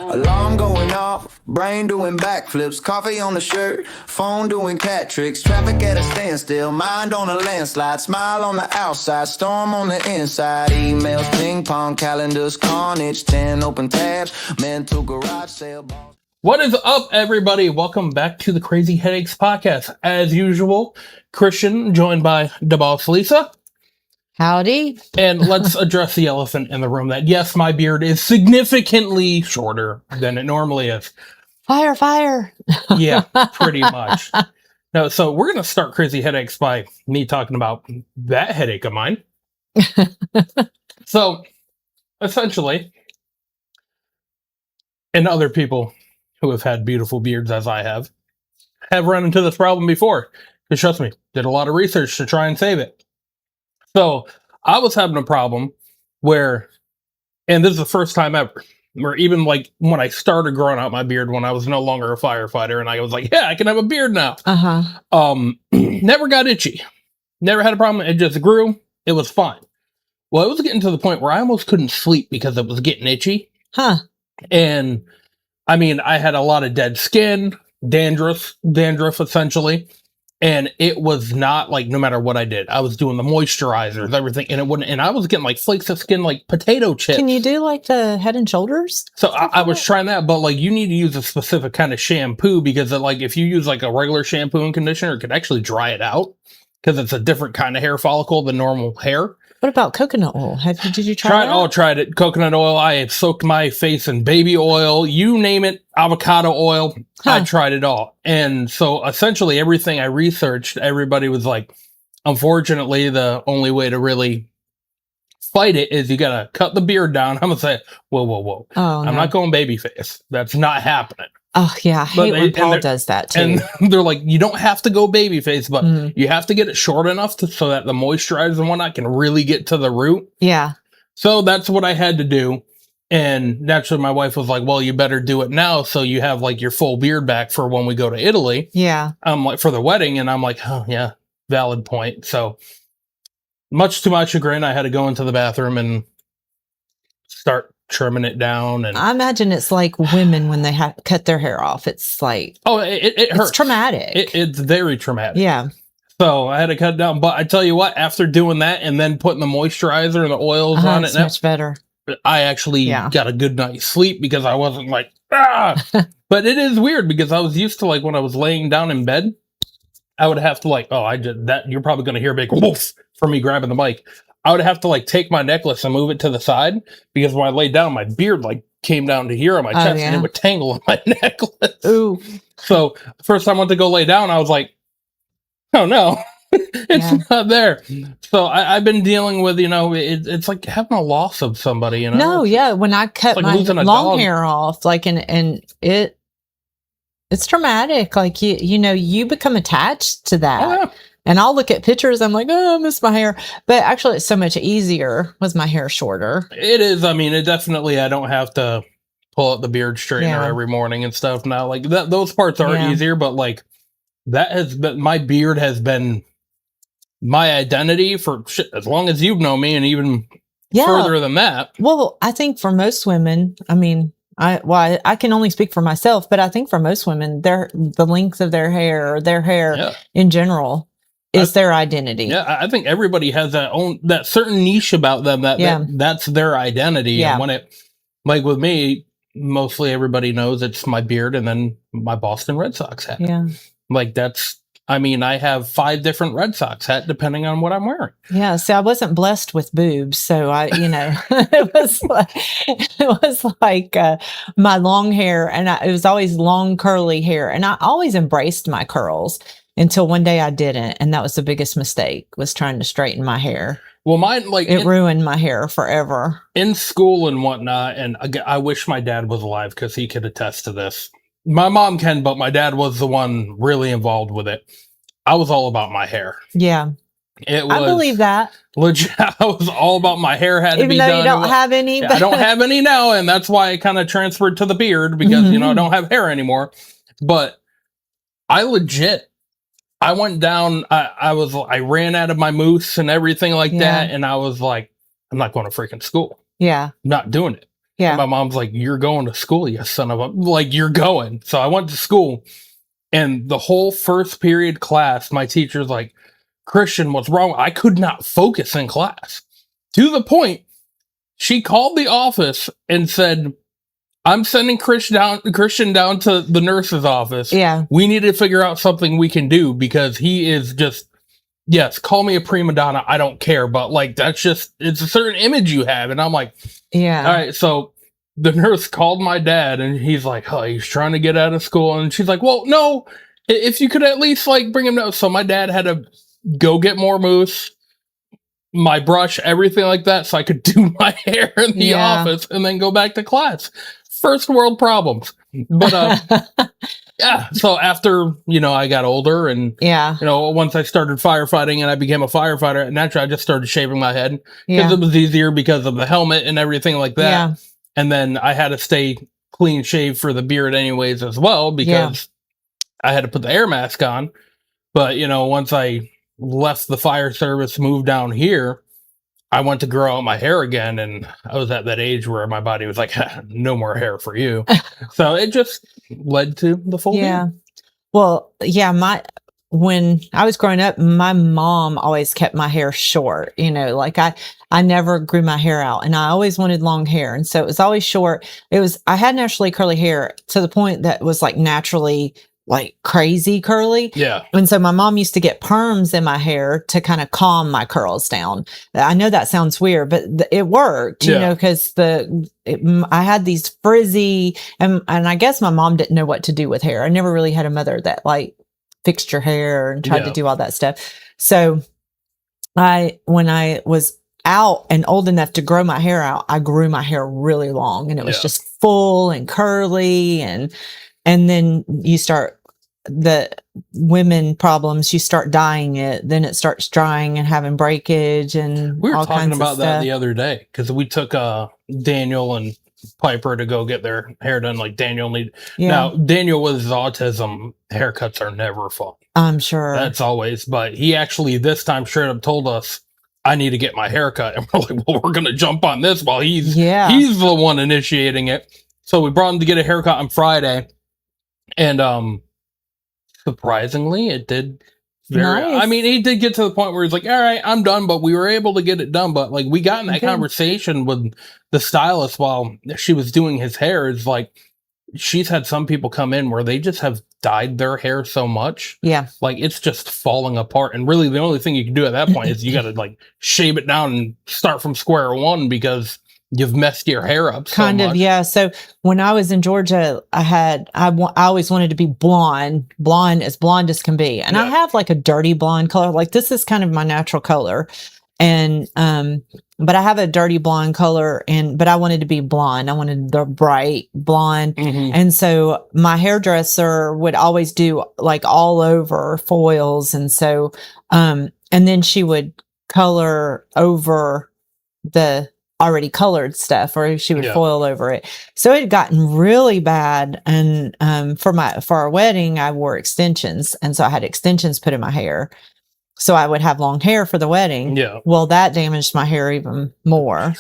Alarm going off, brain doing backflips, coffee on the shirt, phone doing cat tricks, traffic at a standstill, mind on a landslide, smile on the outside, storm on the inside, emails, ping pong, calendars, carnage, 10 open tabs, mental garage sale. What is up, everybody? Welcome back to the Crazy Headaches podcast. As usual, Christian, joined by the boss Lisa. Howdy. And let's address the elephant in the room that, yes, my beard is significantly shorter than it normally is. Fire, fire. Yeah, pretty much. No, so we're going to start Crazy Headaches by me talking about that headache of mine. So, essentially, and other people who have had beautiful beards as I have run into this problem before. Because trust me, did a lot of research to try and save it. So I was having a problem where, and this is the first time ever, where even like when I started growing out my beard when I was no longer a firefighter and I was like, yeah, I can have a beard now. Never got itchy. Never had a problem. It just grew. It was fine. Well, it was getting to the point where I almost couldn't sleep because it was getting itchy. And I mean, I had a lot of dead skin, dandruff essentially. And it was not like, no matter what I did, I was doing the moisturizers, everything, and it wouldn't, and I was getting like flakes of skin, like potato chips. Can you do like the Head and Shoulders? So I was trying that, but like you need to use a specific kind of shampoo because like if you use like a regular shampoo and conditioner, it could actually dry it out because it's a different kind of hair follicle than normal hair. What about coconut oil? Did you try that? Tried it. Coconut oil. I had soaked my face in baby oil. You name it. Avocado oil. I tried it all. And so essentially everything I researched, everybody was like, unfortunately, the only way to really fight it is you got to cut the beard down. I'm going to say, whoa. Oh, I'm not going baby face. That's not happening. Oh, yeah. I hate when Paul does that, too. And they're like, you don't have to go baby face, but you have to get it short enough so that the moisturizer and whatnot can really get to the root. Yeah. So that's what I had to do. And naturally, my wife was like, well, you better do it now so you have like your full beard back for when we go to Italy. Yeah. I'm like, for the wedding. And I'm like, oh, yeah, valid point. So much to my chagrin, I had to go into the bathroom and start trimming it down. And I imagine it's like women when they cut their hair off. It's like, it hurts. It's traumatic. It's very traumatic. Yeah. So I had to cut it down. But I tell you what, after doing that and then putting the moisturizer and the oils on it's much better. I actually got a good night's sleep because I wasn't like, But it is weird because I was used to like when I was laying down in bed, I would have to like, you're probably going to hear a big woof from me grabbing the mic. I would have to like take my necklace and move it to the side because when I laid down, my beard like came down to here on my chest and it would tangle on my necklace. Ooh. So the first time I went to go lay down, I was like, oh no, it's not there. So I've been dealing with, it's like having a loss of somebody, No, yeah. When I cut like my long hair off, like, and it's traumatic. Like, you become attached to that. Oh, yeah. And I'll look at pictures. I'm like, oh, I miss my hair. But actually, it's so much easier with my hair shorter. It is. I mean, I don't have to pull out the beard straightener every morning and stuff now. Like those parts are easier, but like my beard has been my identity for as long as you've known me and even further than that. Well, I think for most women, I mean, I can only speak for myself, but I think for most women, the length of their hair or their hair in general is their identity. Yeah, I think everybody has that certain niche about them that's their identity. Yeah. And when it, like with me, mostly everybody knows it's my beard and then my Boston Red Sox hat. Yeah. Like I have 5 different Red Sox hat depending on what I'm wearing. Yeah. So I wasn't blessed with boobs. So it was like my long hair and it was always long curly hair. And I always embraced my curls. Until one day I didn't, and that was the biggest mistake, was trying to straighten my hair. Well, mine, it ruined my hair forever. In school and whatnot, and I wish my dad was alive because he could attest to this. My mom can, but my dad was the one really involved with it. I was all about my hair. Yeah. I believe that. Legit, I was all about my hair had to be done. Even though you don't have any. I don't have any now, and that's why I kind of transferred to the beard because, I don't have hair anymore. But I went down, I ran out of my mousse and everything like that. And I was like, I'm not going to freaking school. Yeah. I'm not doing it. Yeah. My mom's like, "You're going to school, you son of a," like, "You're going." So I went to school, and the whole first period class, my teacher's like, "Christian, what's wrong?" I could not focus in class, to the point she called the office and said, "I'm sending Christian down to the nurse's office. Yeah. We need to figure out something we can do because he is just, yes, call me a prima donna. I don't care, but like, that's just, it's a certain image you have." And I'm like, Yeah. all right. So the nurse called my dad, and he's like, "Oh, he's trying to get out of school." And she's like, "Well, no, if you could at least like bring him down." So my dad had to go get more mousse, my brush, everything like that, so I could do my hair in the Yeah. office and then go back to class. First world problems. But yeah, so after, I got older, and Yeah. once I started firefighting and I became a firefighter, naturally I just started shaving my head because Yeah. it was easier because of the helmet and everything like that. Yeah. And then I had to stay clean shaved for the beard anyways as well, because I had to put the air mask on. But once I left the fire service, moved down here, I went to grow out my hair again, and I was at that age where my body was like, "No more hair for you." So it just led to the full Yeah. beard. Well, yeah, when I was growing up, my mom always kept my hair short, like I never grew my hair out, and I always wanted long hair. And so it was always short. I had naturally curly hair to the point that was like naturally like crazy curly. Yeah. And so my mom used to get perms in my hair to kind of calm my curls down. I know that sounds weird, but it worked, because I had these frizzy, and I guess my mom didn't know what to do with hair. I never really had a mother that like fixed your hair and tried to do all that stuff. So when I was out and old enough to grow my hair out, I grew my hair really long, and it was just full and curly, and then you start the women problems, you start dyeing it, then it starts drying and having breakage and We were all talking kinds about of that stuff. the other day, because we took Daniel and Piper to go get their hair done. Like Daniel now Daniel with his autism, haircuts are never fun. I'm sure. That's always, but he actually this time straight up told us, "I need to get my hair cut." And we're like, "Well, we're gonna jump on this while he's the one initiating it." So we brought him to get a haircut on Friday, and surprisingly, it did very. Nice. I mean, he did get to the point where he's like, "All right, I'm done," but we were able to get it done. But like, we got in that conversation with the stylist while she was doing his hair. It's like, she's had some people come in where they just have dyed their hair so much. Yeah. Like, it's just falling apart. And really, the only thing you can do at that point is you got to like shave it down and start from square one, because you've messed your hair up so much. Yeah. So when I was in Georgia, I always wanted to be blonde as blonde as can be. And I have like a dirty blonde color. Like, this is kind of my natural color. And, but I have a dirty blonde color, but I wanted to be blonde. I wanted the bright blonde. Mm-hmm. And so my hairdresser would always do like all over foils. And so, and then she would color over the already colored stuff, or she would foil over it. So it had gotten really bad. And, for our wedding, I wore extensions. And so I had extensions put in my hair, so I would have long hair for the wedding. Yeah. Well, that damaged my hair even more.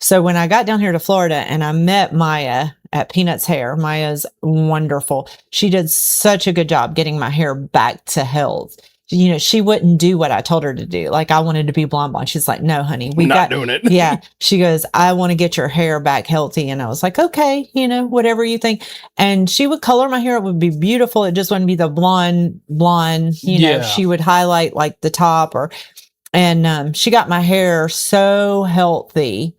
So when I got down here to Florida and I met Maya at Peanuts Hair, Maya's wonderful. She did such a good job getting my hair back to health. She wouldn't do what I told her to do. Like, I wanted to be blonde. She's like, "No, honey, not doing it." Yeah. She goes, "I want to get your hair back healthy." And I was like, "Okay, whatever you think." And she would color my hair. It would be beautiful. It just wouldn't be the blonde, she would highlight like the top and she got my hair so healthy.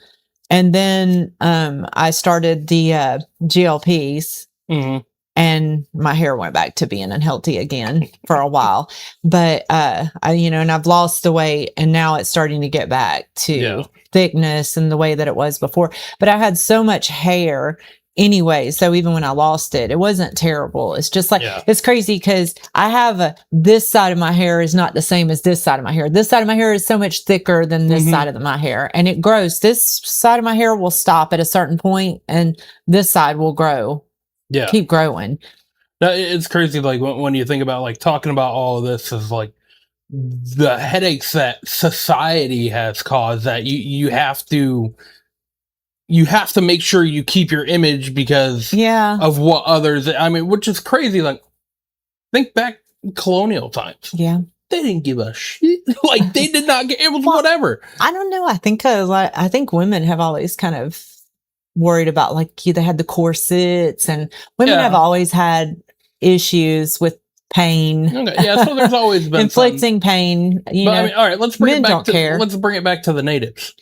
And then, I started the, GLPs. Mm-hmm. And my hair went back to being unhealthy again for a while. But, and I've lost the weight, and now it's starting to get back to thickness and the way that it was before. But I had so much hair anyway. So even when I lost it, it wasn't terrible. It's just like, it's crazy because I have this side of my hair is not the same as this side of my hair. This side of my hair is so much thicker than this side of my hair, and it grows. This side of my hair will stop at a certain point, and this side will grow. Keep growing. It's crazy. Like when you think about like talking about all of this, is like the headaches that society has caused, that you have to you have to make sure you keep your image because Yeah. of what others, I mean, which is crazy. Like, think back colonial times. Yeah. They didn't give a shit. Like, they did not get, it was whatever. I don't know. I think women have always kind of worried about, like, they had the corsets, and women Yeah. have always had issues with pain. Okay, yeah, so there's always been inflicting pain. But I mean, all right, let's bring men it back don't to care. let's bring it back to the natives.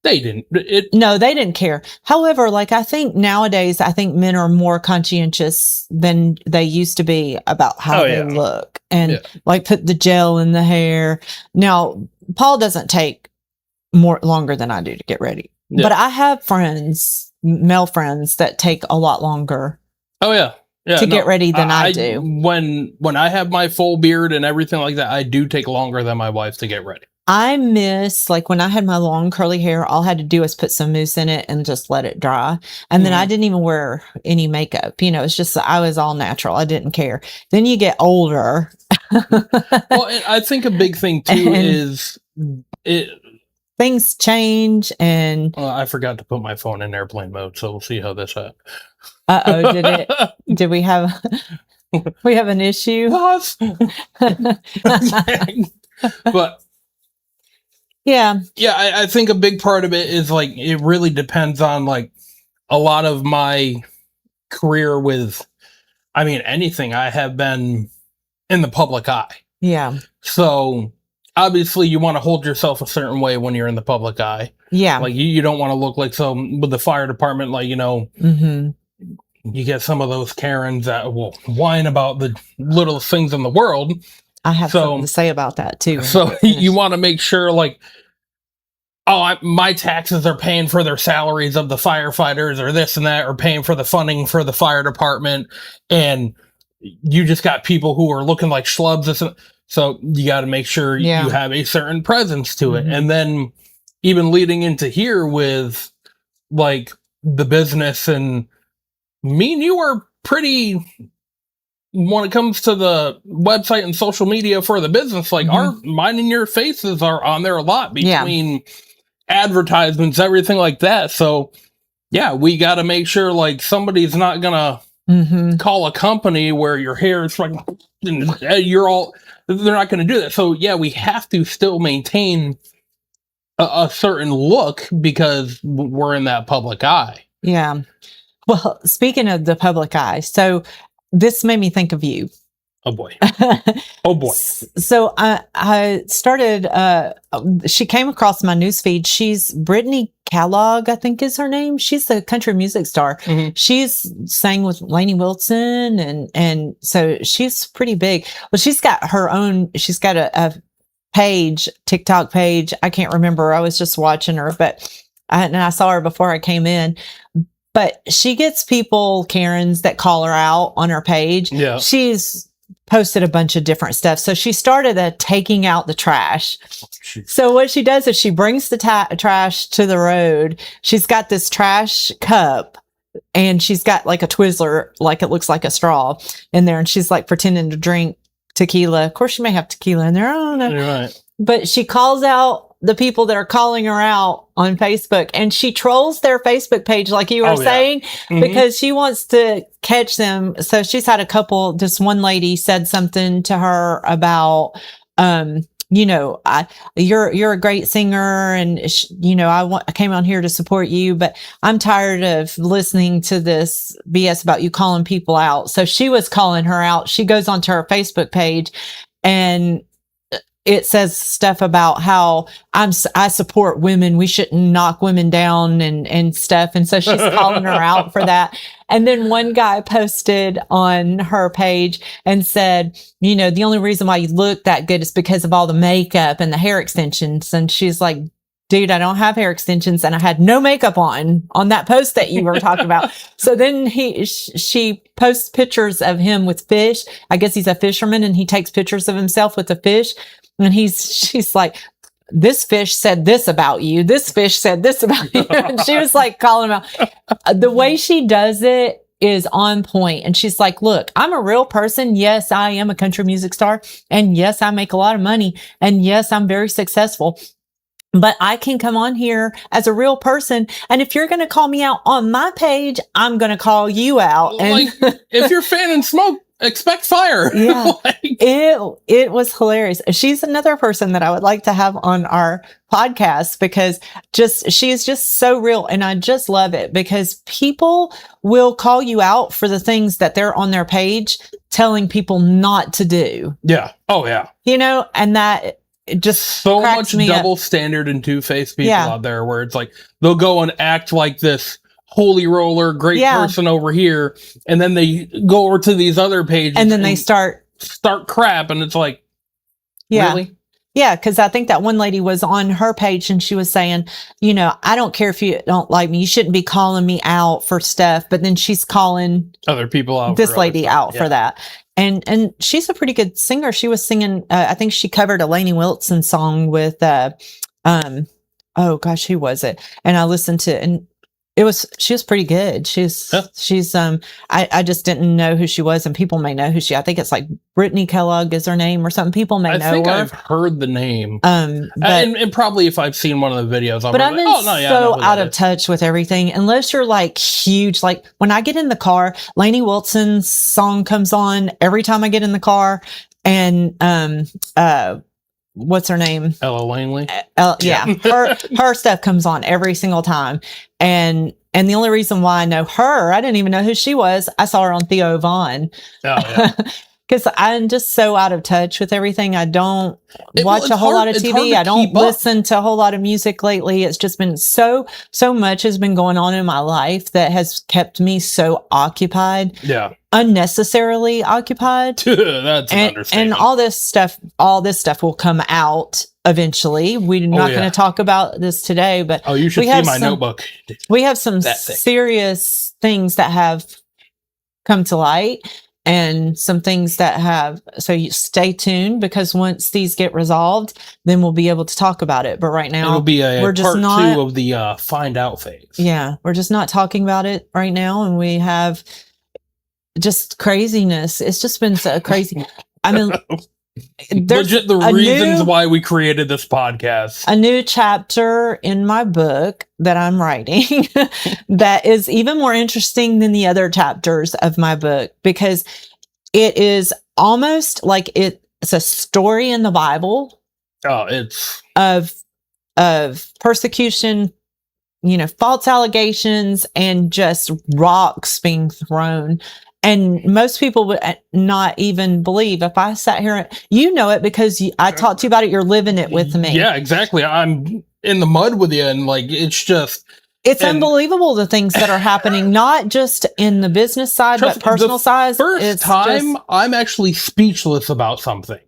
They didn't. It No, they didn't care. However, like, I think nowadays, I think men are more conscientious than they used to be about how Oh, they yeah. look, and Yeah. like put the gel in the hair. Now, Paul doesn't take more longer than I do to get ready, Yeah. but I have friends, male friends, that take a lot longer Oh yeah. Yeah, to get ready than I do. When I have my full beard and everything like that, I do take longer than my wife to get ready. I miss, like, when I had my long curly hair, all I had to do was put some mousse in it and just let it dry. And then I didn't even wear any makeup. It's just, I was all natural. I didn't care. Then you get older. Well, and I think a big thing too And- is it. Things change, and I forgot to put my phone in airplane mode, so we'll see how this happens. did we have an issue? Pause. But Yeah. yeah, I think a big part of it is, like, it really depends on, like, a lot of my career with, I mean, anything. I have been in the public eye. Yeah. So obviously you want to hold yourself a certain way when you're in the public eye. Yeah. Like, you don't want to look like with the fire department, like, Mm-hmm. you get some of those Karens that will whine about the littlest things in the world. I have something to say about that too. So you want to make sure, like, my taxes are paying for their salaries of the firefighters or this and that, or paying for the funding for the fire department. And you just got people who are looking like schlubs. So you got to make sure Yeah. you have a certain presence to it. Mhm. And then even leading into here with, like, the business, and me and you are pretty, when it comes to the website and social media for the business, like, mine and your faces are on there a lot between advertisements, everything like that. So yeah, we got to make sure, like, somebody's not gonna Mm-hmm. call a company where your hair is like, they're not gonna do that. So yeah, we have to still maintain a certain look because we're in that public eye. Yeah. Well, speaking of the public eye, so this made me think of you. Oh boy. Oh boy. So I started, she came across my newsfeed. She's Brittany Kellogg, I think is her name. She's a country music star. Mhm. She's sang with Lainey Wilson, and so she's pretty big. Well, she's got a page, TikTok page. I can't remember. I was just watching her, and I saw her before I came in. But she gets people, Karens, that call her out on her page. Yeah. She's posted a bunch of different stuff. So she started taking out the trash. So what she does is she brings the trash to the road. She's got this trash cup, and she's got like a Twizzler, like it looks like a straw in there. And she's like pretending to drink tequila. Of course, she may have tequila in there. I don't know. You're right. But she calls out the people that are calling her out on Facebook, and she trolls their Facebook page, like you were saying, Mhm. because she wants to catch them. So she's had this one lady said something to her about, you're a great singer, and I came on here to support you, but I'm tired of listening to this BS about you calling people out. So she was calling her out. She goes onto her Facebook page, and it says stuff about how I support women. We shouldn't knock women down and stuff. And so she's calling her out for that. And then one guy posted on her page and said, the only reason why you look that good is because of all the makeup and the hair extensions. And she's like, dude, I don't have hair extensions, and I had no makeup on that post that you were talking about. So then she posts pictures of him with fish. I guess he's a fisherman, and he takes pictures of himself with the fish. And she's like, this fish said this about you. This fish said this about you. And she was like calling him out. The way she does it is on point. And she's like, look, I'm a real person. Yes, I am a country music star. And yes, I make a lot of money. And yes, I'm very successful. but I can come on here as a real person. And if you're going to call me out on my page, I'm going to call you out. And Like, if you're fanning smoke, expect fire. Yeah. Like, it was hilarious. She's another person that I would like to have on our podcast because she's just so real. And I just love it because people will call you out for the things that they're on their page telling people not to do, yeah. Oh, yeah. and that it just So cracks much me up. double standard and two-faced people Yeah. out there where it's like they'll go and act like this holy roller, great Yeah. person over here, and then they go over to these other pages And then they start crap, and it's like, Yeah. really? Yeah, because I think that one lady was on her page and she was saying, I don't care if you don't like me. You shouldn't be calling me out for stuff. But then she's calling Other people out. this for lady other stuff. out for that. And she's a pretty good singer. She was singing, I think she covered a Lainey Wilson song with, oh gosh, who was it? And I listened to, and she was pretty good. She's, I just didn't know who she was, and people may know I think it's like Brittany Kellogg is her name or something. People may I know think her. I've heard the name. But, and probably if I've seen one of the videos, but I've been I know so who out that of is. touch with everything. Unless you're like huge, like when I get in the car, Lainey Wilson's song comes on every time I get in the car, and what's her name? Ella Langley. Yeah, her stuff comes on every single time, and the only reason why I know her, I didn't even know who she was. I saw her on Theo Vaughn. Oh, yeah. Because I'm just so out of touch with everything. I don't watch it's a whole hard- lot of it's hard TV. to I don't keep up. listen to a whole lot of music lately. It's just been so much has been going on in my life that has kept me so occupied, Yeah. unnecessarily occupied. That's an And understatement. all this stuff will come out eventually. We're not yeah. going to talk about this today, but Oh, you should we see have my some- notebook. we have some That thick. serious things that have come to light and some things that have, so you stay tuned, because once these get resolved, then we'll be able to talk about it. But right now, It'll be a we're just part not- 2 of the find out phase. yeah, we're just not talking about it right now. And we have just craziness. It's just been so crazy. I mean, there's Legit the a reasons new- why we created this podcast. a new chapter in my book that I'm writing that is even more interesting than the other chapters of my book, because it is almost like it's a story in the Bible Oh, it's of persecution, false allegations, and just rocks being thrown. And most people would not even believe if I sat here. You know it because I talked to you about it. You're living it with me. Yeah, exactly. I'm in the mud with you, and like it's just It's And- unbelievable the things that are happening, not just in the business side, Trust but me, personal side. first It's time just- I'm actually speechless about some things.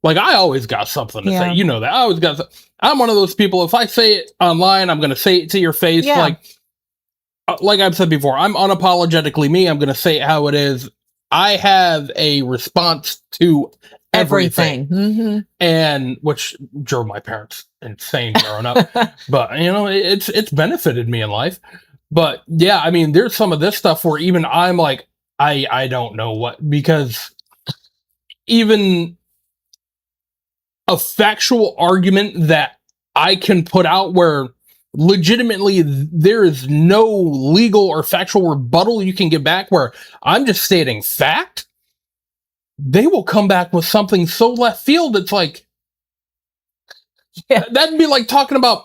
Like I always got something to Yeah. say. You know that. I always got. I'm one of those people. If I say it online, I'm going to say it to your face. Yeah. Like I've said before, I'm unapologetically me. I'm going to say it how it is. I have a response to everything, everything. and which drove my parents insane growing up. But it's benefited me in life. But yeah, I mean, there's some of this stuff where even I'm like, I don't know what, because even a factual argument that I can put out where legitimately there is no legal or factual rebuttal you can get back, where I'm just stating fact, they will come back with something so left field. It's like, Yeah. that'd be like talking to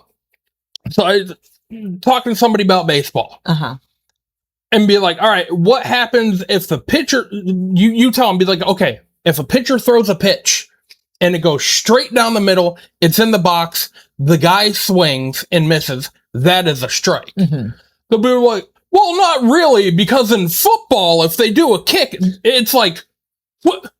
somebody about baseball Uh-huh. and be like, all right, what happens if the pitcher, you tell them, be like, okay, if a pitcher throws a pitch and it goes straight down the middle, it's in the box, the guy swings and misses, that is a strike. Mhm. They'll be like, well, not really, because in football, if they do a kick, it's like, what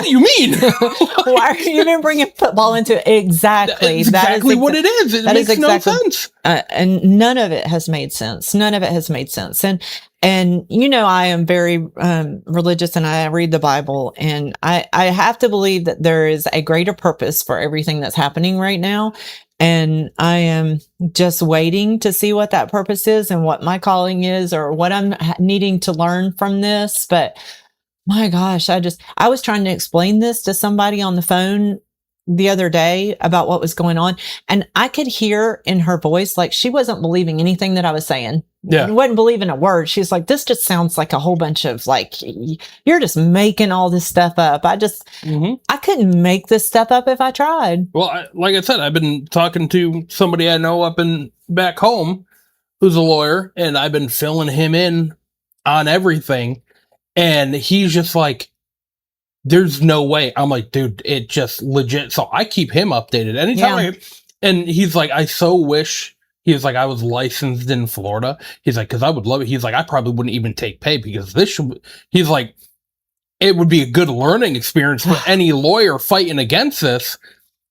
do you mean? Why are you even bringing football into it? Exactly. That's exactly what it is. It that is makes exactly- no sense. And none of it has made sense. None of it has made sense. And I am very religious, and I read the Bible, and I have to believe that there is a greater purpose for everything that's happening right now. And I am just waiting to see what that purpose is and what my calling is, or what I'm needing to learn from this. But my gosh, I was trying to explain this to somebody on the phone the other day about what was going on, and I could hear in her voice like she wasn't believing anything that I was saying. Yeah. Wasn't believing a word. She's like, this just sounds like a whole bunch of like, you're just making all this stuff up. I couldn't make this stuff up if I tried. Well, like I said, I've been talking to somebody I know up in back home who's a lawyer, and I've been filling him in on everything. And he's just like, there's no way. I'm like, dude, it just legit. So I keep him updated anytime. And he's like, I so wish. He's like, I was licensed in Florida. He's like, because I would love it. He's like, I probably wouldn't even take pay because he's like, it would be a good learning experience for any lawyer fighting against this,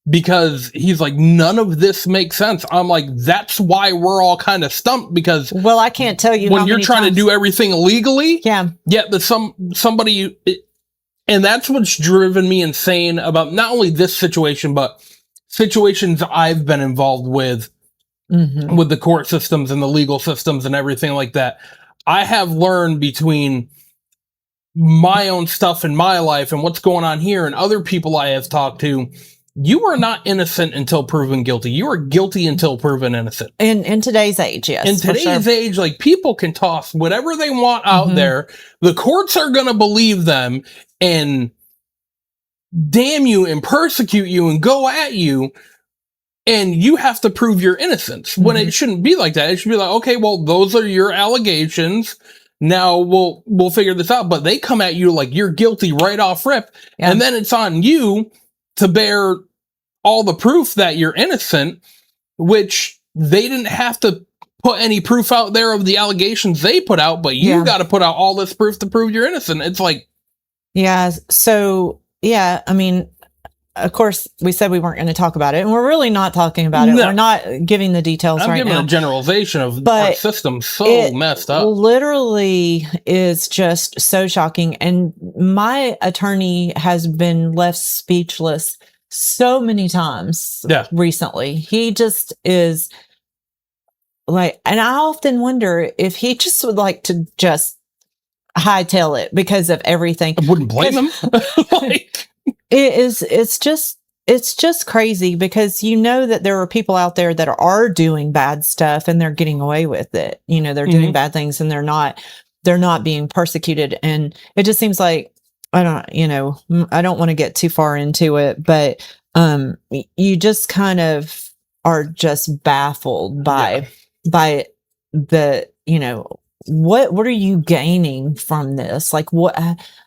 because he's like, none of this makes sense. I'm like, that's why we're all kind of stumped, because well, I can't tell you when you're trying to do everything legally. Yeah. But somebody, and that's what's driven me insane about not only this situation, but situations I've been involved with the court systems and the legal systems and everything like that. I have learned between my own stuff in my life and what's going on here and other people I have talked to, you are not innocent until proven guilty. You are guilty until proven innocent. In today's age, yes. In today's age, like, people can toss whatever they want out there. The courts are going to believe them and damn you and persecute you and go at you. And you have to prove your innocence when it shouldn't be like that. It should be like, okay, well, those are your allegations. Now we'll figure this out. But they come at you like you're guilty right off rip. Yeah. And then it's on you to bear all the proof that you're innocent, which they didn't have to put any proof out there of the allegations they put out, but you got to put out all this proof to prove you're innocent. It's like, yeah. So yeah, I mean, of course, we said we weren't going to talk about it, and we're really not talking about it. No. We're not giving the details right now. I'm giving a generalization of our system so messed up. Literally is just so shocking. And my attorney has been left speechless so many times recently. He just is like, and I often wonder if he just would like to just hightail it because of everything. I wouldn't blame him. It's just crazy, because you know that there are people out there that are doing bad stuff and they're getting away with it. You know, they're doing bad things and they're not being persecuted. And it just seems like, I don't want to get too far into it, but you just kind of are just baffled by the, what are you gaining from this? Like,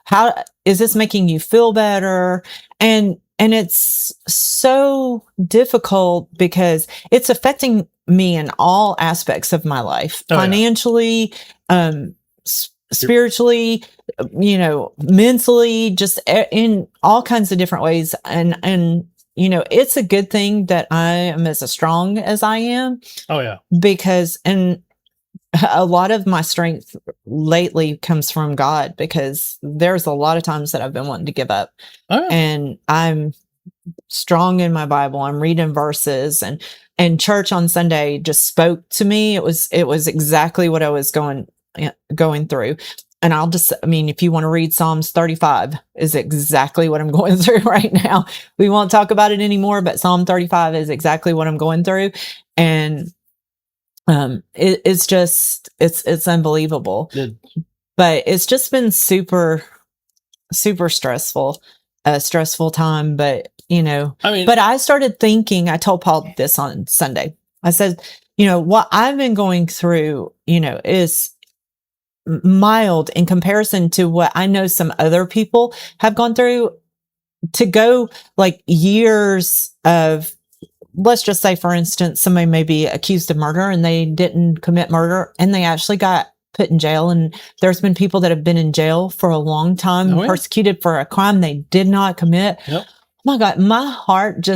how is this making you feel better? And it's so difficult because it's affecting me in all aspects of my life, financially, spiritually, mentally, just in all kinds of different ways. And, it's a good thing that I am as strong as I am. Oh yeah. Because, and a lot of my strength lately comes from God, because there's a lot of times that I've been wanting to give up. And I'm strong in my Bible. I'm reading verses, and church on Sunday just spoke to me. It was exactly what I was going through. And if you want to read Psalms 35 is exactly what I'm going through right now. We won't talk about it anymore, but Psalm 35 is exactly what I'm going through. And it's unbelievable. But it's just been super, super stressful, a stressful time. But, but I started thinking, I told Paul this on Sunday. I said, what I've been going through, is mild in comparison to what I know some other people have gone through. To go like years of, let's just say, for instance, somebody may be accused of murder and they didn't commit murder and they actually got put in jail. And there's been people that have been in jail for a long time, persecuted for a crime they did not commit. Yep. Oh my God, my heart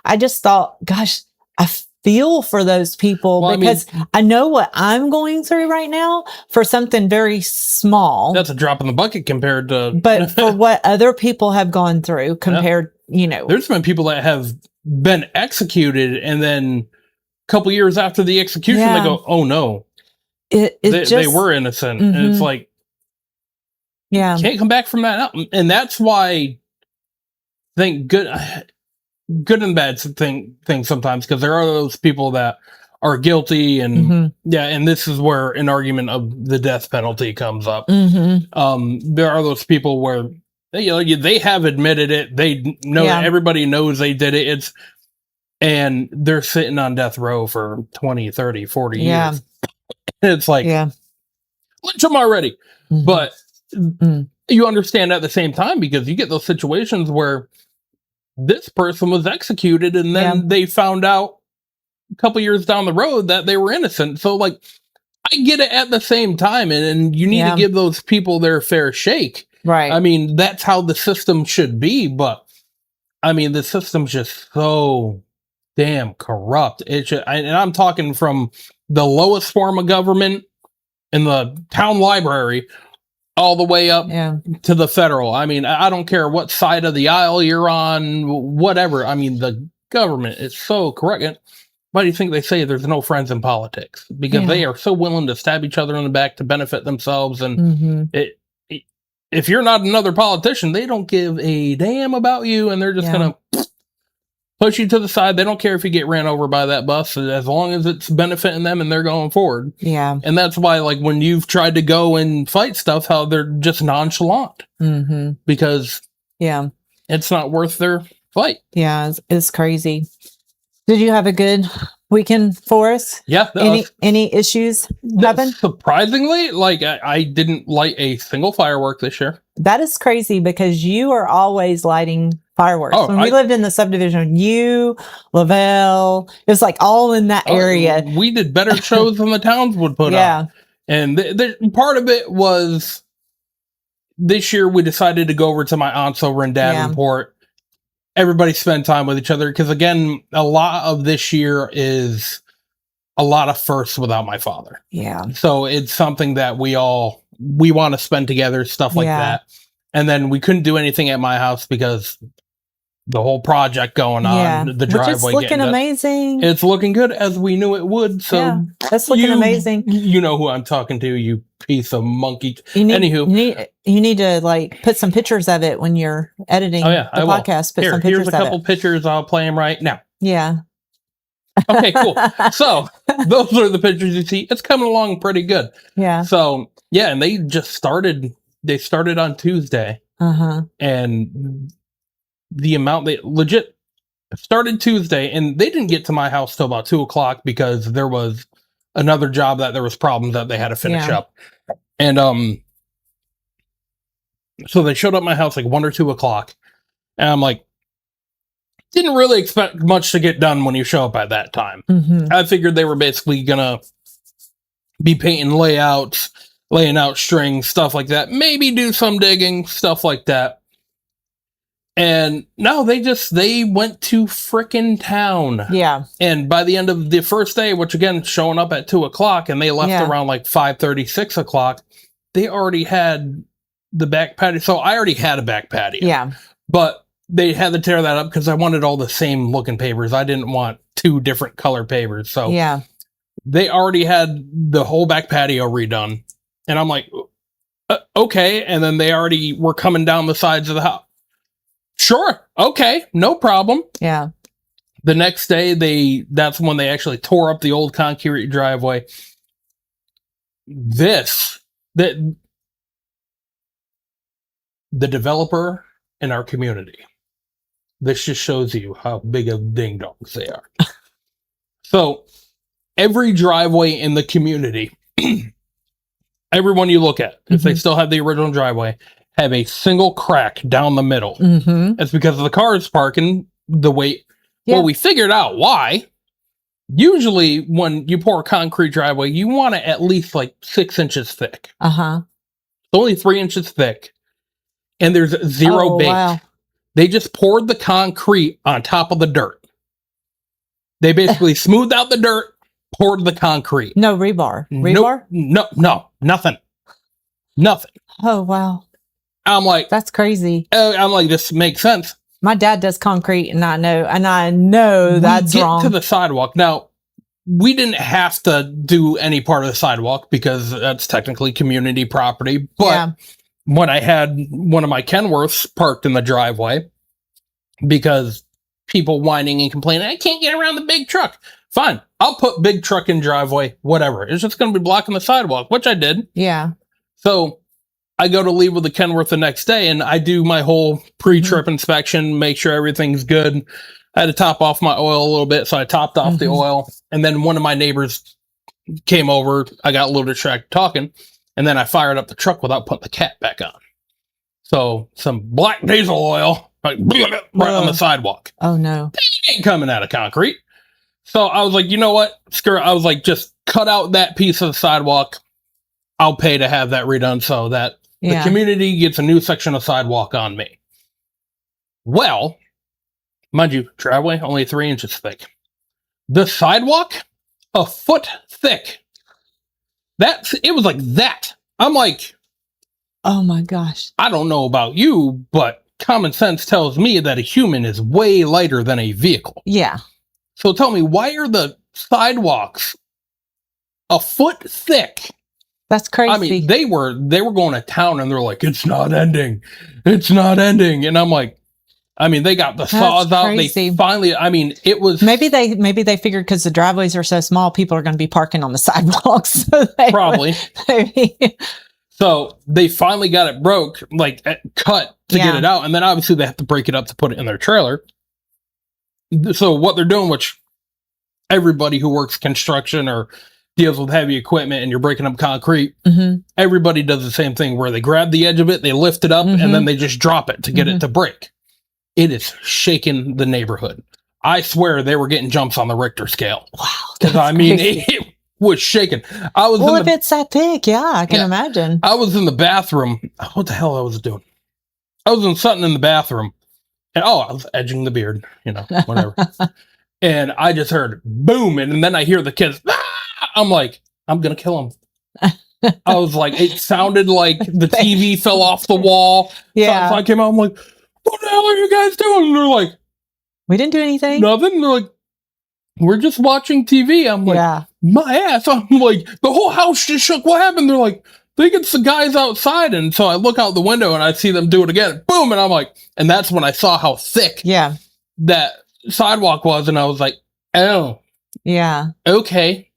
I just thought, gosh, I feel for those people, because I know what I'm going through right now for something very small. That's a drop in the bucket compared to... But for what other people have gone through compared, There's been people that have been executed, and then a couple years after the execution, they go, oh no. They were innocent. And it's like, can't come back from that. And that's why, thank good. good and bad thing sometimes, because there are those people that are guilty, and Mhm. yeah, and this is where an argument of the death penalty comes up. Mhm. There are those people where they have admitted it. They know Yeah. that everybody knows they did it. And they're sitting on death row for 20, 30, 40 Yeah. years. It's like, Yeah. lynch them already. Mhm. But Mm. you understand at the same time, because you get those situations where this person was executed and then Yeah. they found out a couple years down the road that they were innocent. So, like, I get it at the same time, and you need Yeah. to give those people their fair shake. Right. I mean, that's how the system should be, but I mean, the system's just so damn corrupt. And I'm talking from the lowest form of government in the town library all the way up Yeah. to the federal. I mean, I don't care what side of the aisle you're on, whatever. I mean, the government is so corrupt. And why do you think they say there's no friends in politics? Because Yeah. they are so willing to stab each other in the back to benefit themselves. And Mhm. if you're not another politician, they don't give a damn about you, and they're just Yeah. gonna push you to the side. They don't care if you get ran over by that bus, as long as it's benefiting them and they're going forward. Yeah. And that's why, like, when you've tried to go and fight stuff, how they're just nonchalant, Mhm. because Yeah. it's not worth their fight. Yeah. It's crazy. Did you have a good weekend for us? Yeah. Any issues happen? Surprisingly, like, I didn't light a single firework this year. That is crazy, because you are always lighting fireworks. Oh, When we lived in the subdivision, you, Lavelle, it was like all in that area. We did better shows than the towns would put Yeah. on. And part of it was this year we decided to go over to my aunt's over in Davenport. Everybody spend time with each other, because, again, a lot of this year is a lot of firsts without my father. Yeah. So it's something that we want to spend together, stuff like Yeah. that. And then we couldn't do anything at my house because the whole project going on, the Which driveway is looking getting done. amazing. It's looking good, as we knew it would. So Yeah, that's looking amazing. You know who I'm talking to, you piece of monkey. You need, Anywho. you need to, like, put some pictures of it when you're editing Oh, yeah, the I will. podcast. Put some Here's pictures a couple of it. pictures. I'll play them right now. Yeah. Okay, cool. So those are the pictures you see. It's coming along pretty good. Yeah. So yeah, and they just started. They started on Tuesday, and the amount they legit started Tuesday, and they didn't get to my house till about 2:00 because there was another job that there was problems that they had to finish up, and so they showed up at my house like 1 or 2:00, and I'm like, didn't really expect much to get done when you show up at that time. I figured they were basically gonna be painting layouts, laying out strings, stuff like that. Maybe do some digging, stuff like that. And no, they went to frickin' town. Yeah. And by the end of the first day, which again, showing up at 2:00, and they left around like 5:30, 6:00, they already had the back patio. So I already had a back patio. Yeah. But they had to tear that up because I wanted all the same looking pavers. I didn't want 2 different color pavers. So Yeah. they already had the whole back patio redone. And I'm like, okay. And then they already were coming down the sides of the house. Sure. Okay. No problem. Yeah. The next day, that's when they actually tore up the old concrete driveway. The developer in our community, this just shows you how big of ding dongs they are. So every driveway in the community, everyone you look at, if they still have the original driveway, have a single crack down the middle. It's because of the cars parking the way. Yeah. Well, we figured out why. Usually when you pour a concrete driveway, you want it at least like 6 inches thick. It's only 3 inches thick. And there's zero bait. Wow. They just poured the concrete on top of the dirt. They basically smoothed out the dirt, poured the concrete. No rebar. Rebar? No, nothing. Nothing. Oh, wow. I'm like, That's crazy. this makes sense. My dad does concrete, and I know that's we get wrong. to the sidewalk. Now, we didn't have to do any part of the sidewalk because that's technically community property. But when I had one of my Kenworths parked in the driveway, because people whining and complaining, I can't get around the big truck. Fine. I'll put big truck in driveway, whatever. It's just going to be blocking the sidewalk, which I did. Yeah. So I go to leave with the Kenworth the next day and I do my whole pre-trip inspection, make sure everything's good. I had to top off my oil a little bit, so I topped off the oil. And then one of my neighbors came over. I got a little distracted talking. And then I fired up the truck without putting the cap back on. So some black diesel oil, like, right on the sidewalk. Oh, no. It ain't coming out of concrete. So I was like, you know what? Screw it. I was like, just cut out that piece of the sidewalk. I'll pay to have that redone so that the community gets a new section of sidewalk on me. Well, mind you, driveway only 3 inches thick. The sidewalk, a foot thick. It was like that. I'm like, oh my gosh. I don't know about you, but common sense tells me that a human is way lighter than a vehicle. Yeah. So tell me, why are the sidewalks a foot thick? That's crazy. I mean, they were going to town and they're like, it's not ending. It's not ending. And I'm like, I mean, they got the saws out. They finally, I mean, it was maybe they figured because the driveways are so small, people are going to be parking on the sidewalks. So probably. So they finally got it cut to get it out. And then obviously they have to break it up to put it in their trailer. So what they're doing, which everybody who works construction or deals with heavy equipment and you're breaking up concrete, everybody does the same thing where they grab the edge of it, they lift it up, and then they just drop it to get it to break. It is shaking the neighborhood. I swear they were getting jumps on the Richter scale. Wow. Because I mean, it was shaking. If it's that thick, I can imagine. I was in the bathroom. What the hell I was doing? I was in something in the bathroom. And I was edging the beard, whatever. And I just heard boom. And then I hear the kids. I'm like, I'm going to kill him. I was like, it sounded like the TV fell off the wall. Yeah. So I came out, I'm like, what the hell are you guys doing? And they're like, we didn't do anything. Nothing. They're like, we're just watching TV. I'm like, my ass. I'm like, the whole house just shook. What happened? They're like, I think it's the guys outside. And so I look out the window and I see them do it again. Boom. And I'm like, and that's when I saw how thick that sidewalk was. And I was like, oh. Yeah. Okay.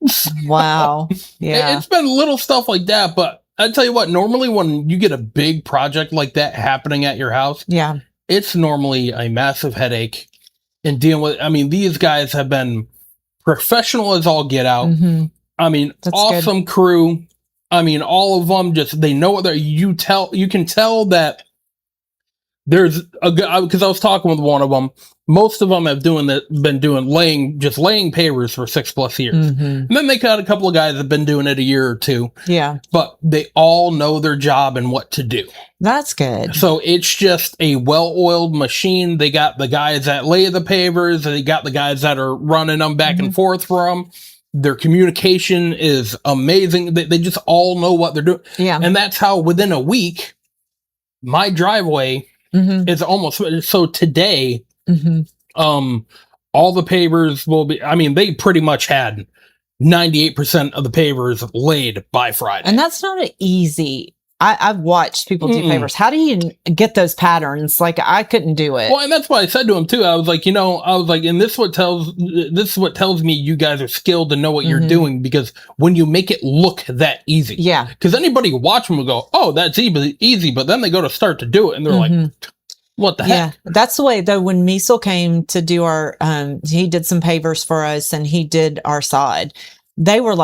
Wow. Yeah. It's been little stuff like that. But I tell you what, normally when you get a big project like that happening at your house, it's normally a massive headache and dealing with. I mean, these guys have been professional as all get out. I mean, that's awesome good. Crew. I mean, all of them they know what they're, you can tell that there's a good, because I was talking with one of them. Most of them have been laying pavers for 6+ years. And then they got a couple of guys that have been doing it a year or two. Yeah. But they all know their job and what to do. That's good. So it's just a well-oiled machine. They got the guys that lay the pavers. They got the guys that are running them back and forth for them. Their communication is amazing. They just all know what they're doing. Yeah. And that's how within a week, my driveway is almost, so today, all the pavers will be, I mean, they pretty much had 98% of the pavers laid by Friday. And that's not easy. I've watched people do pavers. How do you get those patterns? Like, I couldn't do it. Well, and that's what I said to him too. I was like, and this is what tells me you guys are skilled and know what you're doing, because when you make it look that easy. Yeah. Because anybody watching will go, oh, that's easy. But then they go to start to do it and they're like, what the heck? Yeah, that's the way though. When Miesel came to do our, he did some pavers for us and he did our side. They were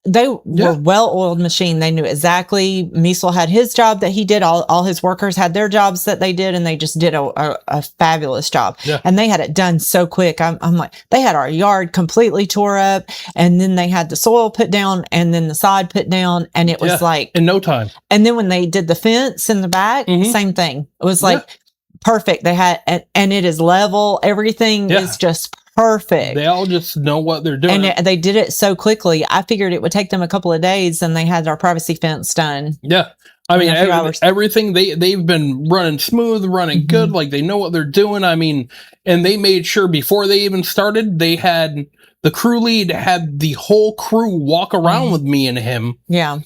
well-oiled machine. They knew exactly. Miesel had his job that he did. All his workers had their jobs that they did, and they just did a fabulous job. Yeah. And they had it done so quick. I'm like, they had our yard completely tore up, and then they had the soil put down, and then the side put down, and it was like in no time. And then when they did the fence in the back, same thing. It was like perfect. They had, and it is level. Everything is just perfect. They all just know what they're doing. And they did it so quickly. I figured it would take them a couple of days, and they had our privacy fence done. Yeah. I mean, everything they've been running smooth, running good. Like, they know what they're doing. I mean, and they made sure before they even started, they had the crew lead had the whole crew walk around with me and him. Yeah.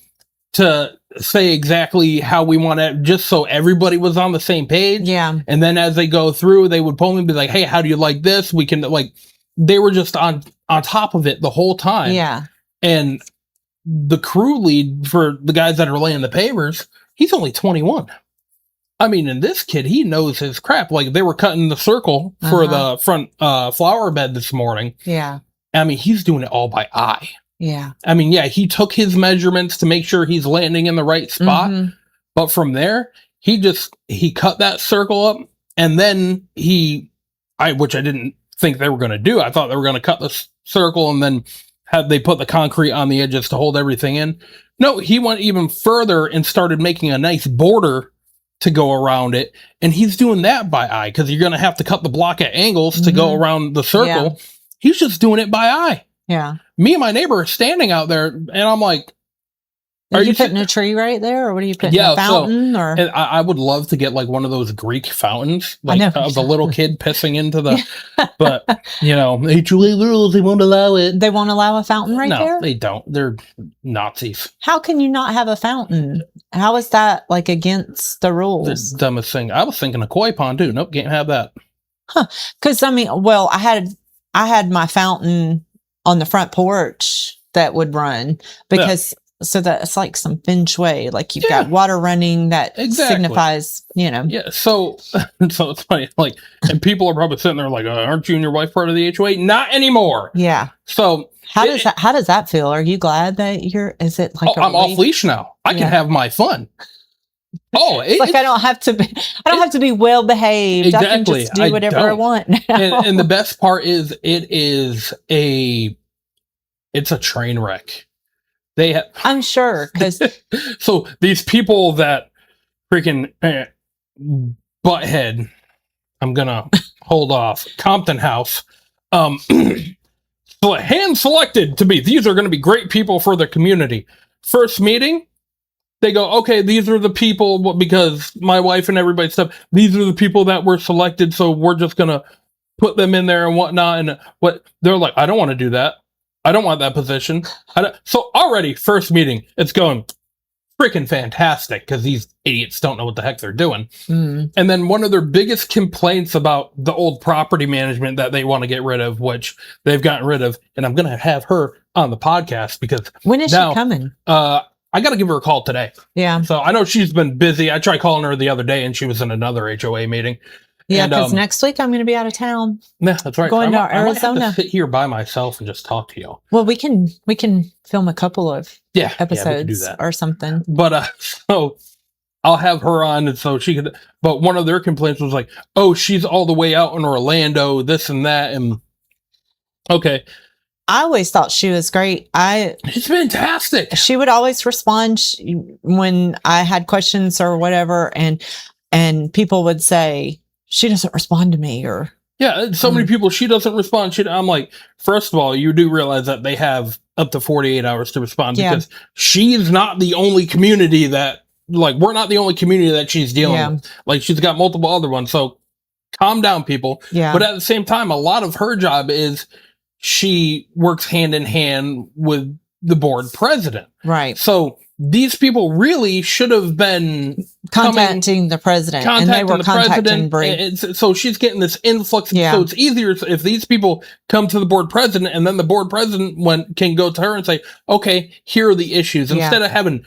say exactly how we want to, just so everybody was on the same page. Yeah. And then as they go through, they would pull me and be like, hey, how do you like this? We can, like, they were just on top of it the whole time. Yeah. And the crew lead for the guys that are laying the pavers, he's only 21. I mean, and this kid, he knows his crap. Like, they were cutting the circle for the front flower bed this morning. Yeah. I mean, he's doing it all by eye. Yeah. I mean, yeah, he took his measurements to make sure he's landing in the right spot. Mhm. But from there, he cut that circle up, and then which I didn't think they were going to do. I thought they were going to cut the circle and then they put the concrete on the edges to hold everything in. No, he went even further and started making a nice border to go around it. And he's doing that by eye, because you're going to have to cut the block at angles to go around the circle. Yeah. He's just doing it by eye. Yeah. Me and my neighbor are standing out there, and I'm like, Are you putting a tree right there, or what are you putting? Yeah, a fountain, or and I would love to get like one of those Greek fountains, I like know. of the little kid pissing into the. But HOA rules, they won't allow it. they won't allow a fountain right No, there? they don't. They're Nazis. How can you not have a fountain? How is that like against the The rules? dumbest thing. I was thinking a koi pond too. Nope, can't have that. Because I mean, well, I had my fountain on the front porch that would run because. So that it's like some feng shui, like you've got water running that signifies, Yeah. So it's funny, like, and people are probably sitting there like, aren't you and your wife part of the HOA? Not anymore. Yeah. So how does that feel? Are you glad that is it like, I'm off leash now. I can have my fun. Oh, it's like I don't have to be well behaved. Exactly. I can just do whatever I want now. And the best part is it's a train wreck. I'm sure, because so these people that freaking butthead, I'm gonna hold off, Compton House, hand selected to be, these are going to be great people for the community. First meeting, they go, okay, these are the people, because my wife and everybody stuff, these are the people that were selected, so we're just gonna put them in there and whatnot. And they're like, I don't want to do that. I don't want that position. So already, first meeting, it's going freaking fantastic, because these idiots don't know what the heck they're doing. And then one of their biggest complaints about the old property management that they want to get rid of, which they've gotten rid of, and I'm going to have her on the podcast, because when is she coming? I got to give her a call today. Yeah. So I know she's been busy. I tried calling her the other day, and she was in another HOA meeting. Yeah, because next week I'm going to be out of town. Yeah, that's right. Going to I might Arizona. have to sit here by myself and just talk to you. Well, we can film a couple of episodes do that. or something. But so I'll have her on, and so she could. But one of their complaints was like, "Oh, she's all the way out in Orlando, this and that." And okay, I always thought she was great. It's fantastic. She would always respond when I had questions or whatever, and people would say, she doesn't respond to me, or so many people, she doesn't respond. I'm like, first of all, you do realize that they have up to 48 hours to respond, because she's not the only community that, like, we're not the only community that she's dealing with. Like, she's got multiple other ones. So calm down, people. Yeah. But at the same time, a lot of her job is she works hand in hand with the board president. Right. So these people really should have been contacting the president, and they were contacting Bree. So she's getting this influx. Yeah. So it's easier if these people come to the board president, and then the board president can go to her and say, okay, here are the issues. Instead of having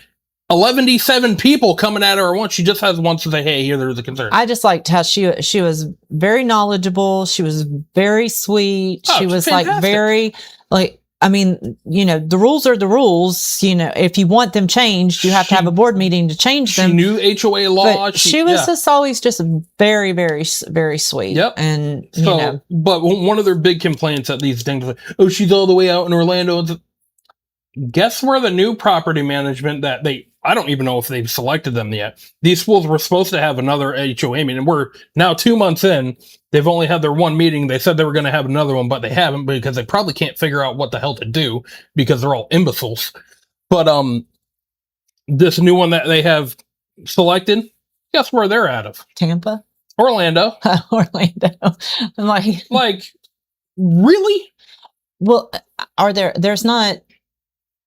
117 people coming at her at once, she just has one to say, hey, there's a concern. I just liked how she was very knowledgeable. She was very sweet. She was fantastic. Like very, like, I mean, the rules are the rules. If you want them changed, you have to have a board meeting to change them. She knew HOA law. But she was just always just very, very, very sweet. Yep. And, but one of their big complaints at these things, like, oh, she's all the way out in Orlando. Guess where the new property management that I don't even know if they've selected them yet. These schools were supposed to have another HOA meeting. We're now 2 months in. They've only had their one meeting. They said they were going to have another one, but they haven't, because they probably can't figure out what the hell to do, because they're all imbeciles. But this new one that they have selected, guess where they're out of? Tampa? Orlando. Orlando. I'm like, really? Well, there's not,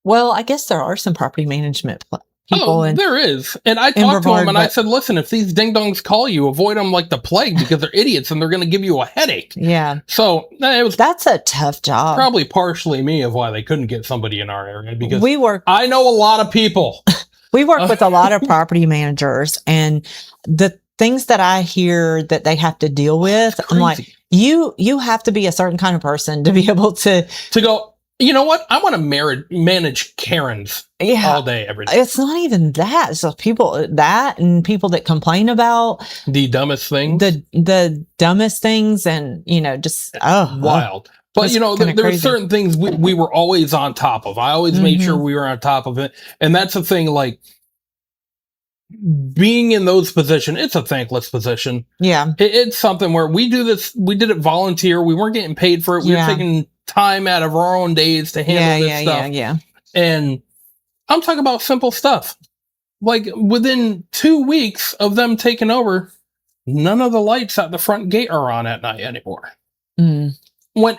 well, I guess there are some property management people in there is. And I talked to him Brevard, and I but- said, listen, if these ding dongs call you, avoid them like the plague because they're idiots and they're going to give you a headache. Yeah. So it was That's a tough job. probably partially me of why they couldn't get somebody in our area because We work I know a lot of people. with a lot of property managers, and the things that I hear that they have to deal with, I'm like, Crazy. you have to be a certain kind of person to be able to, To go, you know what? I want to manage Karens yeah. all day, every day. It's not even that. It's just people that and people that complain about The dumbest thing. the dumbest things, and just Wild. But That's you know, kinda there were crazy. certain things we were always on top of. I always made sure we were on top of it. And that's the thing, like being in those positions, it's a thankless position. Yeah. It's something where we do this, we did it volunteer. We weren't getting paid for it. We Yeah. were taking time out of our own days to handle this stuff. Yeah. And I'm talking about simple stuff. Like within 2 weeks of them taking over, none of the lights at the front gate are on at night anymore. Mm,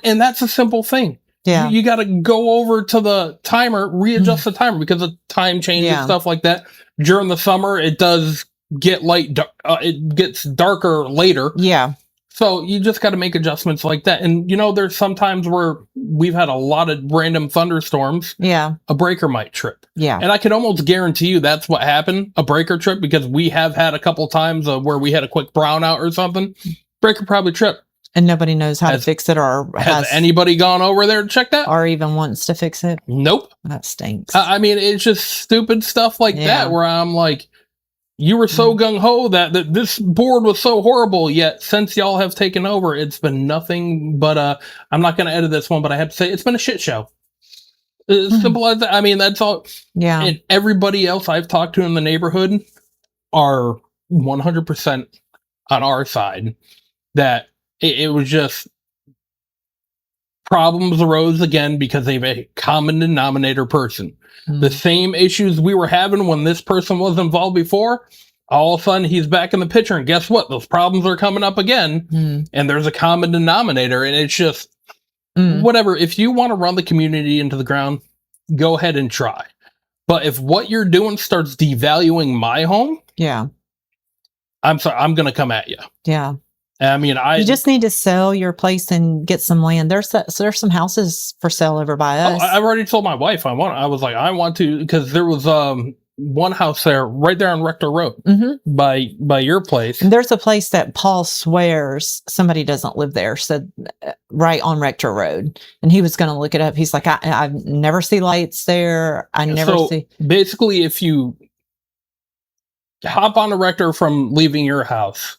And that's a simple thing. yeah. You got to go over to the timer, readjust the timer because of time change and Yeah. stuff like that. During the summer, it does get it gets darker later. Yeah. So you just got to make adjustments like that. And there's some times where we've had a lot of random thunderstorms. Yeah. A breaker might trip. Yeah. And I could almost guarantee you that's what happened, a breaker trip, because we have had a couple times where we had a quick brownout or something. Breaker probably tripped. And nobody knows how to Has- fix it or Has anybody gone over there to check that? or even wants to fix it. Nope. That stinks. I mean, it's just stupid stuff like Yeah. that where I'm like, you were so gung ho that this board was so horrible, yet since y'all have taken over, it's been nothing but I'm not going to edit this one, but I have to say it's been a shit show. As simple as that. I mean, that's all. yeah. And everybody else I've talked to in the neighborhood are 100% on our side. That it was just problems arose again because of a common denominator person. The same issues we were having when this person was involved before, all of a sudden he's back in the picture, and guess what? Those problems are coming up again, Mm, and there's a common denominator, and it's just mm, whatever. If you want to run the community into the ground, go ahead and try. But if what you're doing starts devaluing my home, yeah. I'm sorry, I'm going to come at you. Yeah. I mean, You just need to sell your place and get some land. There's some houses for sale over by us. I've already told my wife I want to, because there was one house there right there on Rector Road Mm-hmm. by your place. And there's a place that Paul swears somebody doesn't live there, said right on Rector Road. And he was going to look it up. He's like, I never see lights there. I never So see. basically, if you hop on a Rector from leaving your house,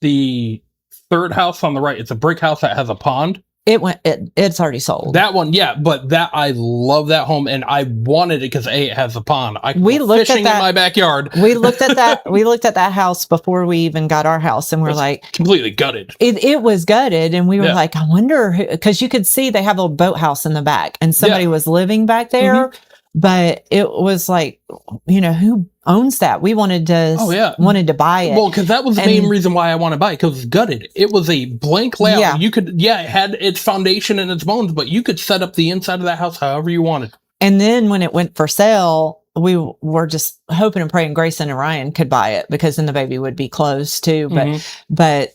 the third house on the right, it's a brick house that has a pond. It's already sold. That one, yeah, but I love that home, and I wanted it because it has a pond. I can We go looked at fishing that- in my backyard. We looked at that house before we even got our house, and we're It's like, completely gutted. it was gutted, and we were Yeah. like, I wonder, because you could see they have a boathouse in the back, and somebody was living back there, Mm-hmm. but it was like, who owns that? We wanted to, Oh, yeah. wanted to buy it. Well, because that was the And- main reason why I want to buy it, because it's gutted. It was a blank layout. Yeah. You could, it had its foundation and its bones, but you could set up the inside of that house however you wanted. And then when it went for sale, we were just hoping and praying Grayson and Ryan could buy it, because then the baby would be close too. Mhm. But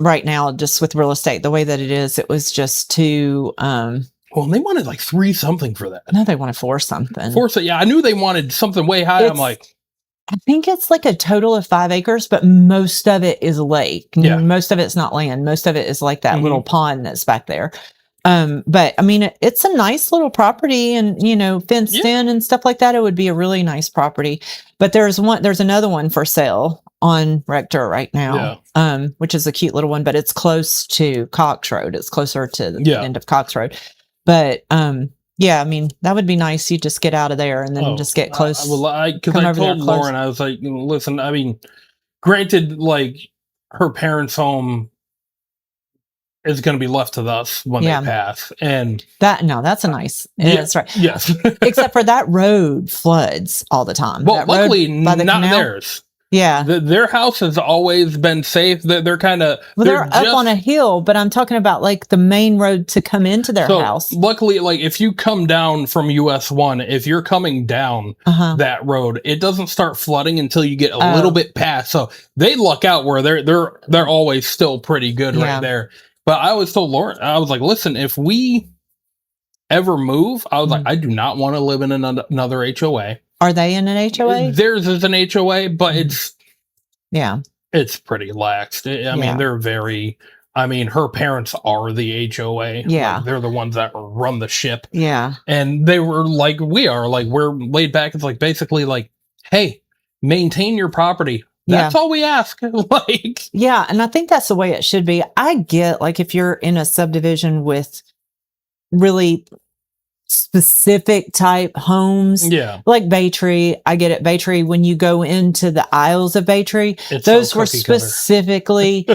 right now, just with real estate, the way that it is, it was just too, Well, and they wanted like 3 something for that. no, they want to force something. Force it. Yeah, I knew they wanted something way high. I'm It's- like, I think it's like a total of 5 acres, but most of it is lake. Yeah. Most of it's not land. Most of it is like that Mhm. little pond that's back there. But I mean, it's a nice little property, and fenced Yeah. in and stuff like that. It would be a really nice property. But there's another one for sale on Rector right now. Which is a cute little one, but it's close to Cox Road. It's closer to the Yeah. end of Cox Road. But yeah, I mean, that would be nice. You just get out of there and then just get close. Because come I over there told close. Lauren, I was like, listen, I mean, granted, like her parents' home is going to be left to us when Yeah. they pass. And That's a nice. Yeah. That's right. yes, Except for that road floods all the time. well, That road luckily by the not canal? theirs. Yeah. Their house has always been safe. They're kind of Well, they're up on a hill, but I'm talking about like the main road to come into their house. Luckily, like if you come down from US 1, if you're coming down that road, it doesn't start flooding until you get a little bit past. So they luck out where they're always still pretty good right there. But I always told Lauren, I was like, listen, if we ever move, I was like, I do not want to live in another HOA. Are they in an HOA? Theirs is an HOA, but it's pretty laxed. I mean, they're very. I mean, her parents are the HOA. Yeah, like, they're the ones that run the ship. Yeah, and they were like, we are like, we're laid back. It's like basically like, hey, maintain your property. That's all we ask. Like, yeah, and I think that's the way it should be. I get like if you're in a subdivision with really specific type homes, like Baytree. I get it. Baytree, when you go into the aisles of Baytree, those were specifically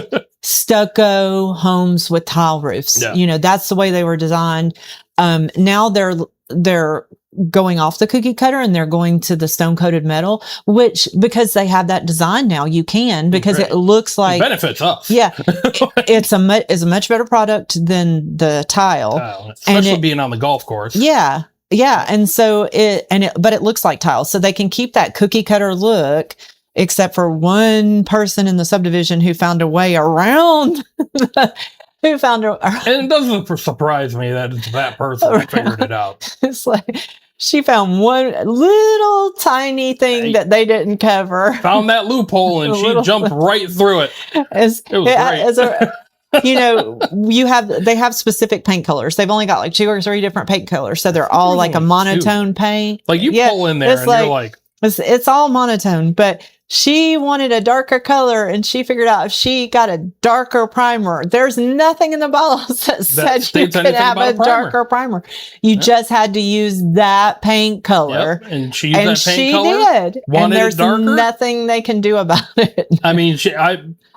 stucco homes with tile roofs. You know, that's the way they were designed. Now they're going off the cookie cutter and they're going to the stone coated metal, which because they have that design now, you can, because it looks like it benefits us. It's a much better product than the tile, especially being on the golf course. And so but it looks like tile, so they can keep that cookie cutter look, except for one person in the subdivision who found a way around. And it doesn't surprise me that it's that person that figured it out. It's like she found one little tiny thing that they didn't cover. Found that loophole and she jumped right through it. It was great. You know, they have specific paint colors. They've only got like 2 or 3 different paint colors, so they're all like a monotone paint. Like you pull in there and you're like, it's all monotone, but she wanted a darker color, and she figured out if she got a darker primer, there's nothing in the bylaws that said you could have a darker primer. You just had to use that paint color. And she used that paint color. Did. And there's nothing they can do about it. I mean,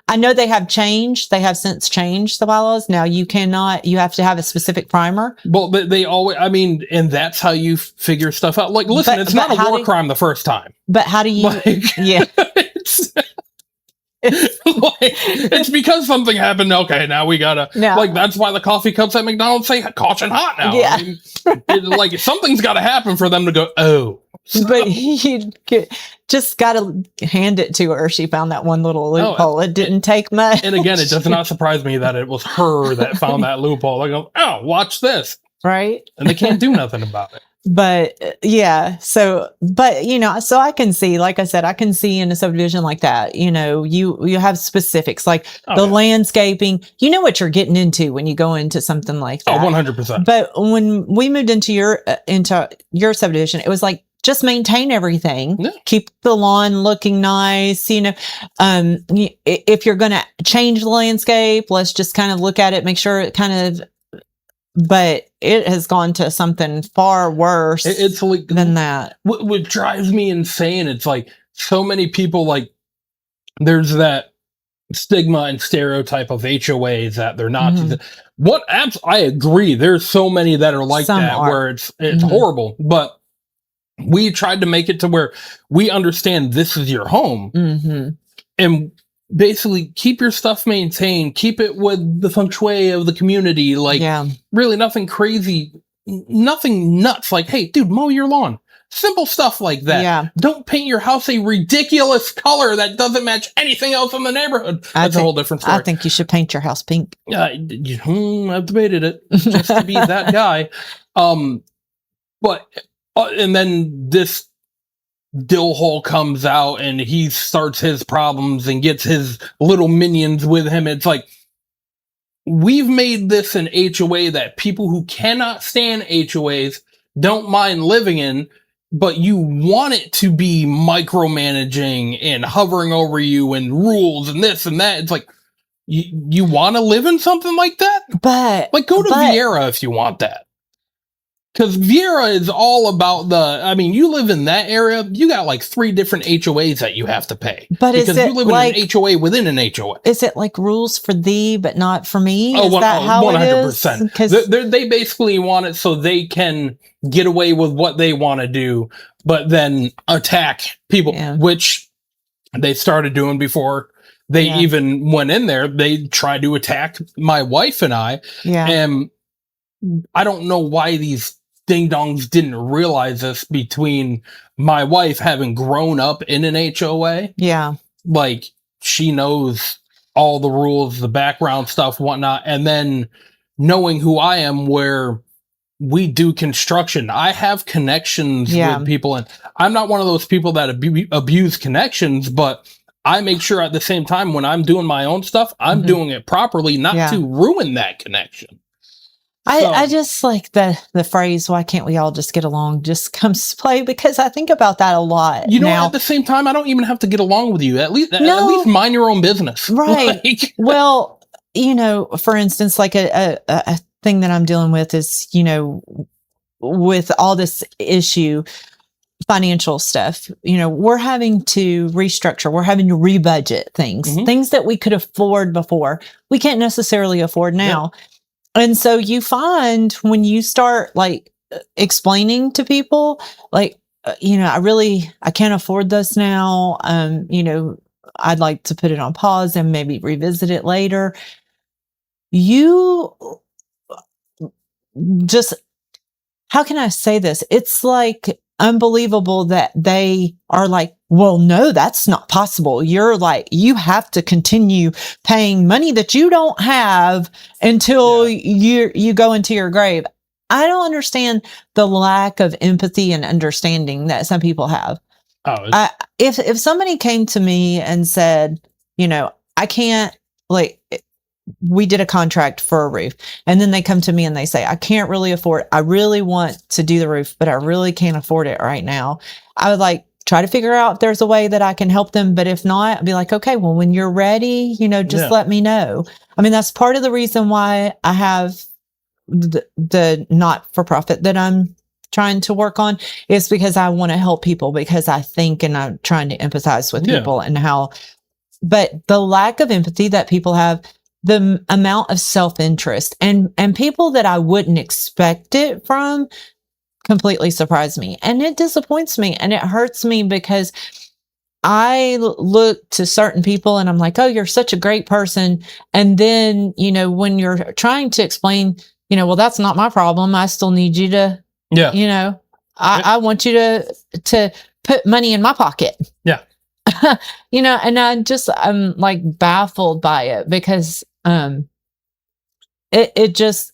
I know they have changed. They have since changed the bylaws. Now you have to have a specific primer. Well, but they always, I mean, and that's how you figure stuff out. Like, listen, it's not a war crime the first time. But how do you, it's because something happened. Okay, now we gotta, like, that's why the coffee cups at McDonald's say caution hot now. Yeah. I mean, like, something's got to happen for them to go, oh. But you just got to hand it to her. She found that one little loophole. It didn't take much. And again, it does not surprise me that it was her that found that loophole. I go, oh, watch this. Right. And they can't do nothing about it. But but you know, so I can see, like I said, I can see in a subdivision like that, you know, you have specifics like landscaping, you know what you're getting into when you go into something like that. 100%. But when we moved into your subdivision, it was like, just maintain everything, keep the lawn looking nice. You know, if you're going to change the landscape, let's just kind of look at it, make sure it kind of, but it has gone to something far worse it's like, than that. What drives me insane, it's like so many people, like there's that stigma and stereotype of HOAs that they're not. I agree. There's so many that are like where it's horrible, but we tried to make it to where we understand this is your home and basically keep your stuff maintained, keep it with the feng shui of the community. Like really nothing crazy, nothing nuts. Like, hey, dude, mow your lawn. Simple stuff like that. Yeah. Don't paint your house a ridiculous color that doesn't match anything else in the neighborhood. That's a whole different story. I think you should paint your house pink. I've debated it just to be that guy. But and then this dill hole comes out and he starts his problems and gets his little minions with him. It's like, we've made this an HOA that people who cannot stand HOAs don't mind living in, but you want it to be micromanaging and hovering over you and rules and this and that. It's like, you want to live in something like that? But like, go to Viera if you want that. Because Viera is all about you live in that area, you got like 3 different HOAs that you have to pay. But because you live in an HOA within an HOA. Is it like rules for thee, but not for me? Is that how 100%. it is? They basically want it so they can get away with what they want to do, but then attack people, which they started doing before they Yeah. even went in there. They tried to attack my wife and I. Yeah. And I don't know why these ding dongs didn't realize this between my wife having grown up in an HOA. Yeah. Like, she knows all the rules, the background stuff, whatnot. And then knowing who I am, where we do construction, I have connections Yeah. with people. And I'm not one of those people that abuse connections, but I make sure at the same time when I'm doing my own stuff, I'm doing it properly, not Yeah. to ruin that connection. I just like the phrase, why can't we all just get along, just comes to play, because I think about that a lot. You know, now. at the same time, I don't even have to get along with you. At least mind your own business. Right. Like, well, you know, for instance, like a thing that I'm dealing with is, you know, with all this issue, financial stuff, you know, we're having to restructure, we're having to rebudget things that we could afford before, we can't necessarily afford now. Yeah. And so you find when you start like explaining to people, like, you know, I can't afford this now. You know, I'd like to put it on pause and maybe revisit it later. You just, how can I say this? It's like unbelievable that they are like, well, no, that's not possible. You're like, you have to continue paying money that you don't have until you go into your grave. I don't understand the lack of empathy and understanding that some people have. Oh, if somebody came to me and said, you know, I can't, like, we did a contract for a roof, and then they come to me and they say, I can't really afford, I really want to do the roof, but I really can't afford it right now. I would like try to figure out if there's a way that I can help them. But if not, I'd be like, okay, well, when you're ready, you know, just let me know. I mean, that's part of the reason why I have the not-for-profit that I'm trying to work on, is because I want to help people, because I think, and I'm trying to empathize with people and how, but the lack of empathy that people have, the amount of self-interest and people that I wouldn't expect it from completely surprised me, and it disappoints me and it hurts me, because I look to certain people and I'm like, oh, you're such a great person. And then, you know, when you're trying to explain, you know, well, that's not my problem. I still need you to, you know, I want you to put money in my pocket. Yeah. You know, and I'm like baffled by it, because it just,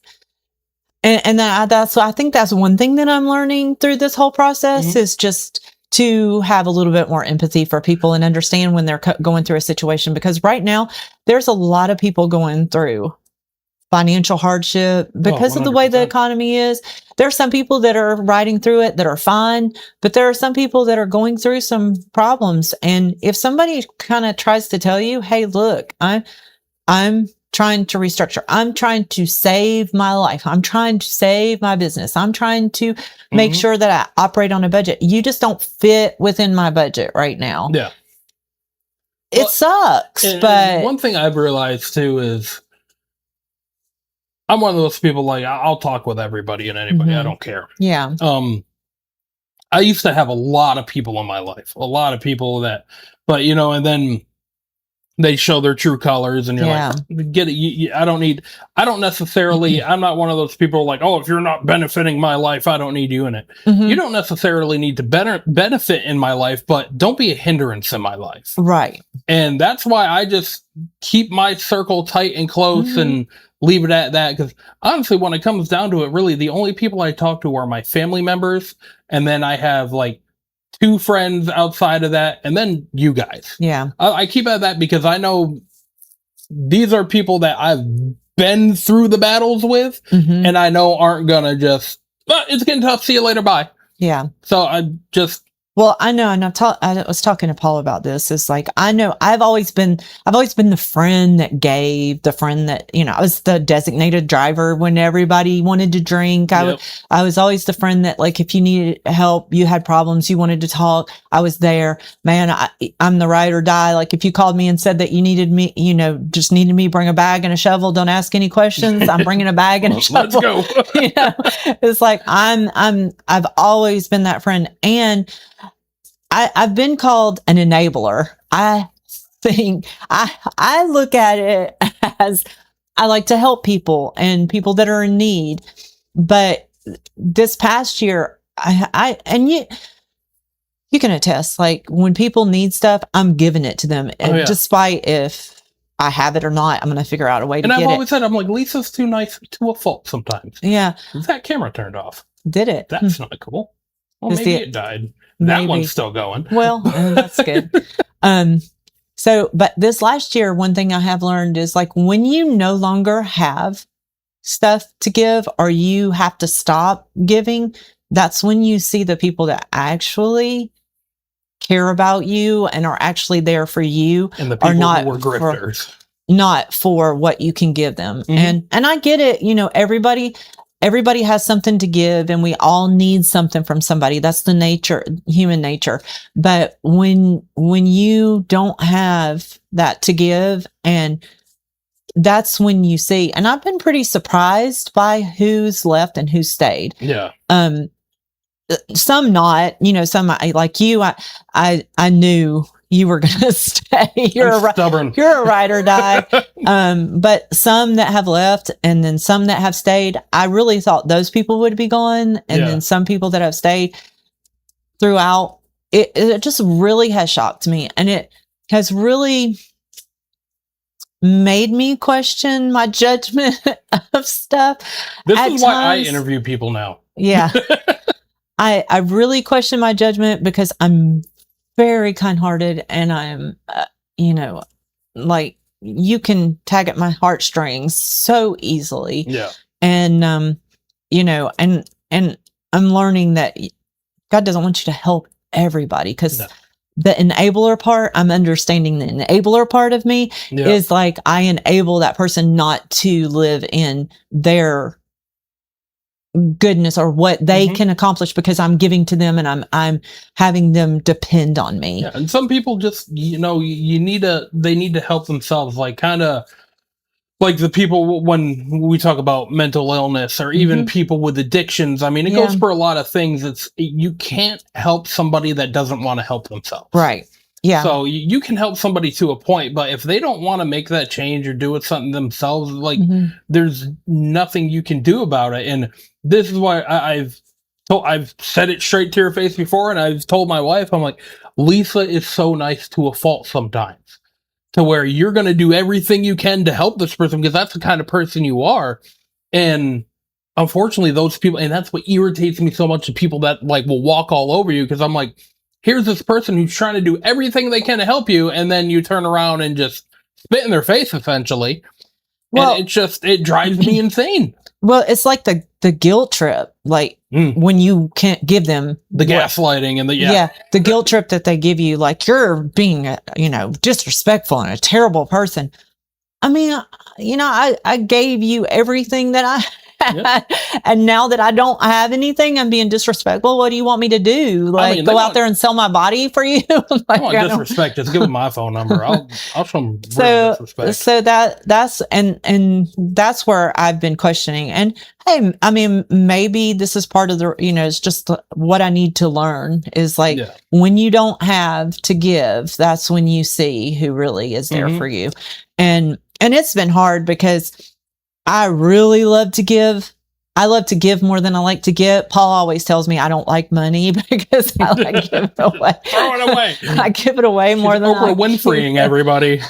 and that's, I think that's one thing that I'm learning through this whole process is just to have a little bit more empathy for people and understand when they're going through a situation, because right now there's a lot of people going through financial hardship because of the way the economy is. There are some people that are riding through it that are fine, but there are some people that are going through some problems. And if somebody kind of tries to tell you, hey, look, I'm trying to restructure, I'm trying to save my life, I'm trying to save my business, I'm trying to make sure that I operate on a budget, you just don't fit within my budget right now. Yeah. It sucks. But one thing I've realized too is I'm one of those people, like, I'll talk with everybody and anybody. I don't care. Yeah. I used to have a lot of people in my life, a lot of people that, but, you know, and then they show their true colors and you're like, get it. I don't necessarily, I'm not one of those people like, oh, if you're not benefiting my life, I don't need you in it. You don't necessarily need to benefit in my life, but don't be a hindrance in my life. Right. And that's why I just keep my circle tight and close and leave it at that. Because honestly, when it comes down to it, really the only people I talk to are my family members. And then I have like 2 friends outside of that. And then you guys. Yeah. I keep at that because I know these are people that I've been through the battles with. And I know aren't going to just, it's getting tough. See you later. Bye. Yeah. So I just, well, I know, and I was talking to Paul about this. It's like, I know I've always been the friend that gave, the friend that, you know, I was the designated driver when everybody wanted to drink. I was always the friend that, like, if you needed help, you had problems, you wanted to talk, I was there. Man, I'm the ride or die. Like, if you called me and said that you needed me, you know, just needed me, bring a bag and a shovel, don't ask any questions. I'm bringing a bag and a shovel. Let's go. You know, it's like, I've always been that friend. And I've been called an enabler. I think I look at it as I like to help people and people that are in need. But this past year, I and you can attest, like when people need stuff, I'm giving it to them, despite if I have it or not. I'm going to figure out a way to And get it. I've always said, I'm like, Lisa's too nice to a fault sometimes. Yeah, That camera turned off. did it? That's not cool. Well, Is maybe the- it died. maybe. That one's still going. Well, that's good. So, but this last year, one thing I have learned is like when you no longer have stuff to give or you have to stop giving, that's when you see the people that actually care about you and are actually there for you, And the people are not who were grifters. not for what you can give them. Mhm. And I get it, everybody has something to give and we all need something from somebody. That's the human nature. But when you don't have that to give, and that's when you see, and I've been pretty surprised by who's left and who stayed. Yeah. Some not, some like you, I knew you were going to stay. I'm stubborn. You're a ride or die. But some that have left and then some that have stayed, I really thought those people would be gone. And Yeah. then some people that have stayed throughout, it just really has shocked me. And it has really made me question my judgment of stuff. This At is why I times- interview people now. Yeah. I really question my judgment because I'm very kind-hearted and I'm, like you can tag at my heartstrings so easily. Yeah. And, and I'm learning that God doesn't want you to help everybody because No. the enabler part, I'm understanding the enabler part of me Yeah. is like, I enable that person not to live in their goodness or what they Mhm. can accomplish because I'm giving to them and I'm having them depend on me. Yeah, and some people just, they need to help themselves, like kind of like the people when we talk about mental illness or even people with addictions. I mean, it goes Yeah. for a lot of things. You can't help somebody that doesn't want to help themselves. Right. Yeah. So you can help somebody to a point, but if they don't want to make that change or do it something themselves, like Mhm. there's nothing you can do about it. And this is why I've said it straight to your face before, and I've told my wife, I'm like, Lisa is so nice to a fault sometimes, to where you're going to do everything you can to help this person because that's the kind of person you are. And unfortunately, those people, and that's what irritates me so much, the people that like will walk all over you, because I'm like, here's this person who's trying to do everything they can to help you, and then you turn around and just spit in their face, essentially. Well- And it drives me insane. Well, it's like the guilt trip, like Mm. when you can't give them The what- gaslighting and the guilt trip that they give you, like you're being, disrespectful and a terrible person. I mean, I gave you everything that I had, and now that I don't have anything, I'm being disrespectful. What do you want me to do? Like mean, go they out want- there and sell my body for you? Like, I want I don't- disrespect. Just give them my phone number. I'll show them real so disrespect. that's and that's where I've been questioning. And hey, I mean, maybe this is part of the, it's just what I need to learn is like Yeah. when you don't have to give, that's when you see who really is there Mhm. for you. And it's been hard because I really love to give. I love to give more than I like to get. Paul always tells me I don't like money because I like give it away. Throw it away. I give it away more than Oprah I Winfreying everybody.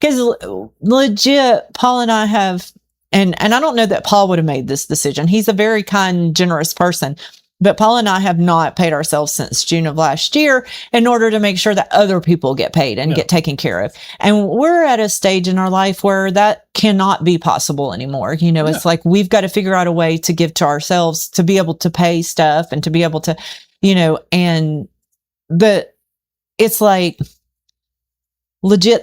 because legit, Paul and I have, and I don't know that Paul would have made this decision. He's a very kind, generous person, but Paul and I have not paid ourselves since June of last year in order to make sure that other people get paid and Yeah. get taken care of. And we're at a stage in our life where that cannot be possible anymore. It's like we've got to figure out a way to give to ourselves to be able to pay stuff and to be able to, and it's like legit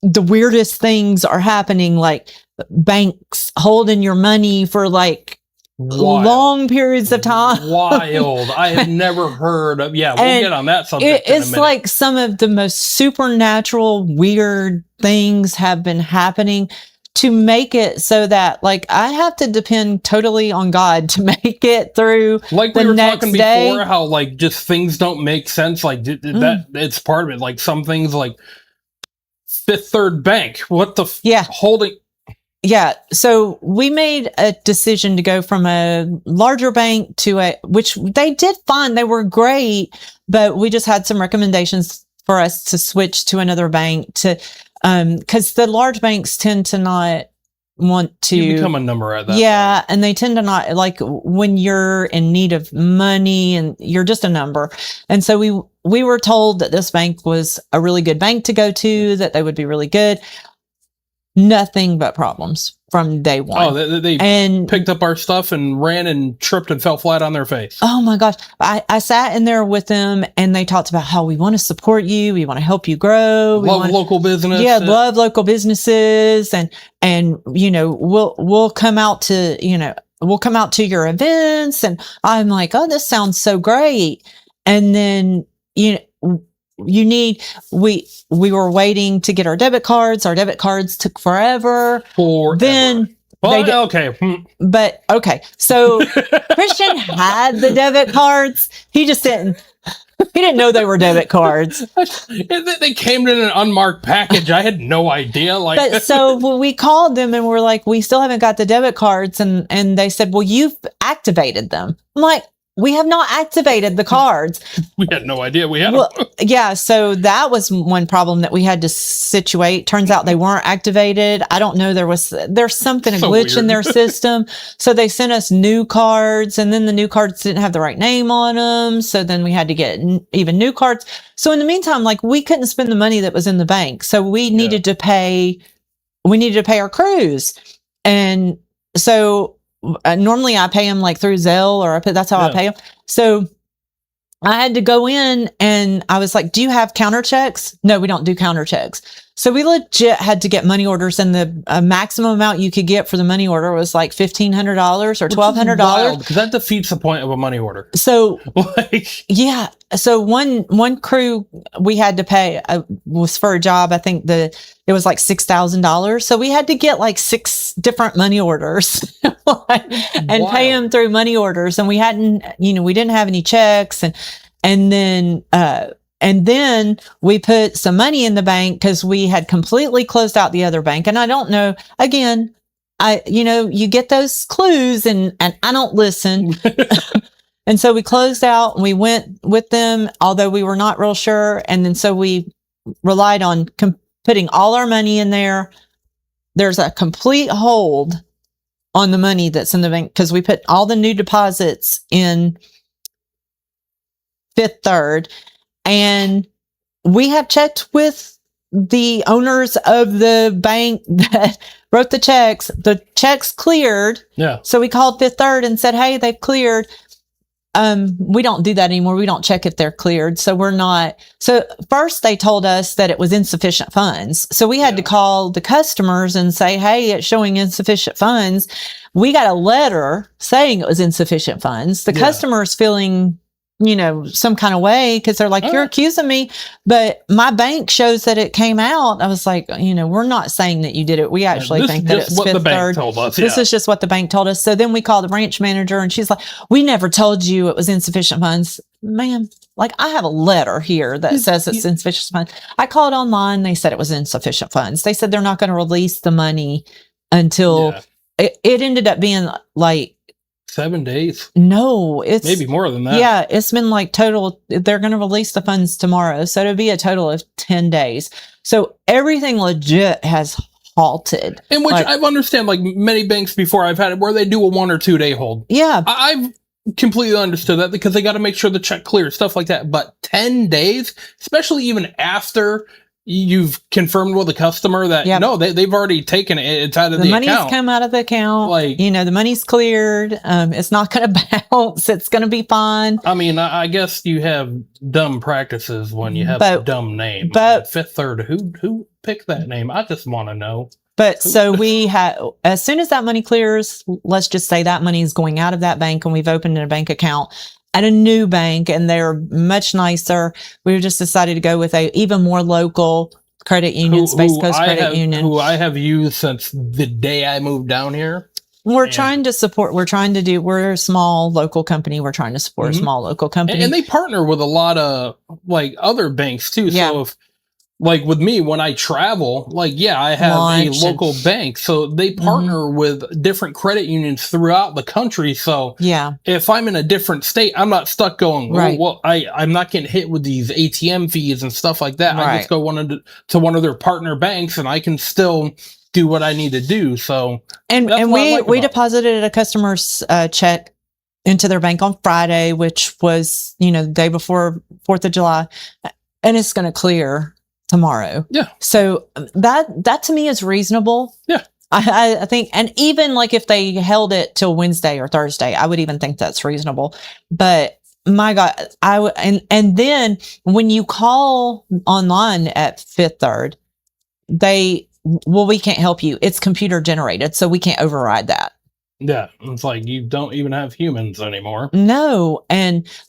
the weirdest things are happening, like banks holding your money for like Wild. long periods of time. Wild. I have never heard of. Yeah, we'll And get on that subject. It's like some of the most supernatural, weird things have been happening to make it so that like I have to depend totally on God to make it through Like the we were next talking day. before, how like just things don't make sense. Like that, it's part of it. Like some things, like Fifth Third Bank. What the Yeah. holding? Yeah. So we made a decision to go from a larger bank to which they did fine. They were great, but we just had some recommendations for us to switch to another bank because the large banks tend to not want to You become a number at that. yeah, and they tend to not like when you're in need of money and you're just a number. And so we were told that this bank was a really good bank to go to, that they would be really good. Nothing but problems from day one. Oh, they and picked up our stuff and ran and tripped and fell flat on their face. oh my gosh, I sat in there with them and they talked about how we want to support you, we want to help you grow, we Love want local business. yeah, love local businesses, and you know we'll come out to we'll come out to your events, and I'm like, oh, this sounds so great, and then we were waiting to get our debit cards. Our debit cards took forever. Then well, okay. but okay, so Christian had the debit cards. He just didn't. He didn't know they were debit cards. They came in an unmarked package. I had no idea. Like, But so we called them and we're like, we still haven't got the debit cards, and they said, well, you've activated them. I'm like, we have not activated the cards. we had no idea we had Well, them. yeah, so that was one problem that we had to situate. Turns out they weren't activated. I don't know. There's something, a So glitch in weird. their system. So they sent us new cards, and then the new cards didn't have the right name on them. So then we had to get even new cards. So in the meantime, like we couldn't spend the money that was in the bank. So we needed to pay our crews. And so normally I pay them like through Zelle, or that's how I pay them. So I had to go in and I was like, do you have counter checks? No, we don't do counter checks. So we legit had to get money orders, and the maximum amount you could get for the money order was like $1,500 or $1,200. Because that defeats the point of a money order. So Like, yeah. So one crew we had to pay was for a job. I think it was like $6,000. So we had to get like 6 different money orders and Wild. pay them through money orders. And we didn't have any checks. And then we put some money in the bank because we had completely closed out the other bank. And I don't know, again, you get those clues and I don't listen. And so we closed out and we went with them, although we were not real sure. And then so we relied on putting all our money in there. There's a complete hold on the money that's in the bank because we put all the new deposits in Fifth Third. And we have checked with the owners of the bank that wrote the checks. The checks cleared. yeah. So we called Fifth Third and said, hey, they've cleared. We don't do that anymore. We don't check if they're cleared. So we're not. So first they told us that it was insufficient funds. So we had to call the customers and say, hey, it's showing insufficient funds. We got a letter saying it was insufficient funds. The customer's feeling, some kind of way because they're like, you're accusing me, but my bank shows that it came out. I was like, we're not saying that you did it. We actually think that it's what the Fifth bank Third. told us. This is just what the bank told us. So then we called the branch manager and she's like, we never told you it was insufficient funds. Ma'am, like I have a letter here that says it's insufficient funds. I called online. They said it was insufficient funds. They said they're not going to release the money until it ended up being like 7 days. no, it's Maybe more than that. yeah, it's been like total. They're going to release the funds tomorrow. So it'll be a total of 10 days. So everything legit has halted. In which Like- I've understand like many banks before I've had it where they do a 1 or 2 day hold. Yeah. I've completely understood that because they got to make sure the check clears, stuff like that. But 10 days, especially even after you've confirmed with the customer that no, they've already taken it. It's out of the money's account. come out of the account. Like, the money's cleared. It's not going to bounce. It's going to be fine. I mean, I guess you have dumb practices when you have a dumb name. But Fifth Third, who picked that name? I just want to know. But so we had, as soon as that money clears, let's just say that money is going out of that bank and we've opened a bank account at a new bank and they're much nicer. We just decided to go with a even more local credit union, Space Coast Credit Union. Who I have used since the day I moved down here. We're trying to support. We're a small local company. We're trying to support a small local company, and they partner with a lot of like other banks too. Yeah. So if like with me, when I travel, like, yeah, I have Launch a local bank. So they partner with different credit unions throughout the country. So yeah, if I'm in a different state, I'm not stuck going, Right. well, I'm not getting hit with these ATM fees and stuff like that. I Right. just go to one of their partner banks and I can still do what I need to do. So, and that's what I like we about it. deposited a customer's check into their bank on Friday, which was the day before 4th of July, and it's going to clear tomorrow. Yeah. So that to me is reasonable. Yeah. I think, and even like if they held it till Wednesday or Thursday, I would even think that's reasonable. But my God, and then when you call online at Fifth Third, we can't help you. It's computer generated, so we can't override that. Yeah, it's like you don't even have humans anymore. No.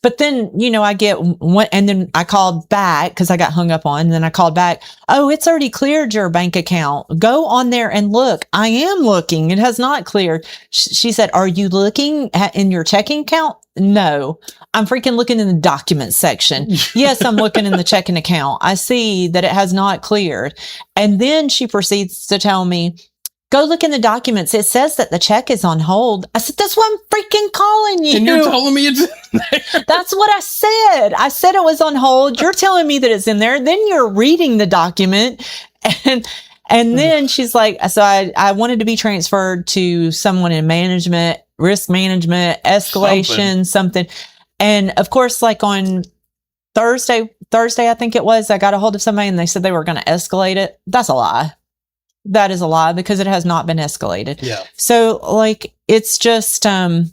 But then, I get one, and then I called back because I got hung up on, and then I called back. Oh, it's already cleared your bank account. Go on there and look. I am looking. It has not cleared. She said, are you looking in your checking account? No, I'm freaking looking in the documents section. Yes, I'm looking in the checking account. I see that it has not cleared. And then she proceeds to tell me, go look in the documents. It says that the check is on hold. I said, that's why I'm freaking calling you. And you're telling me it's in there. That's what I said. I said it was on hold. You're telling me that it's in there. Then you're reading the document. And then she's like, so I wanted to be transferred to someone in management, risk management, escalation, something. And of course, like on Thursday, I think it was, I got a hold of somebody and they said they were going to escalate it. That's a lie. That is a lie because it has not been escalated. Yeah. So like, it's just, and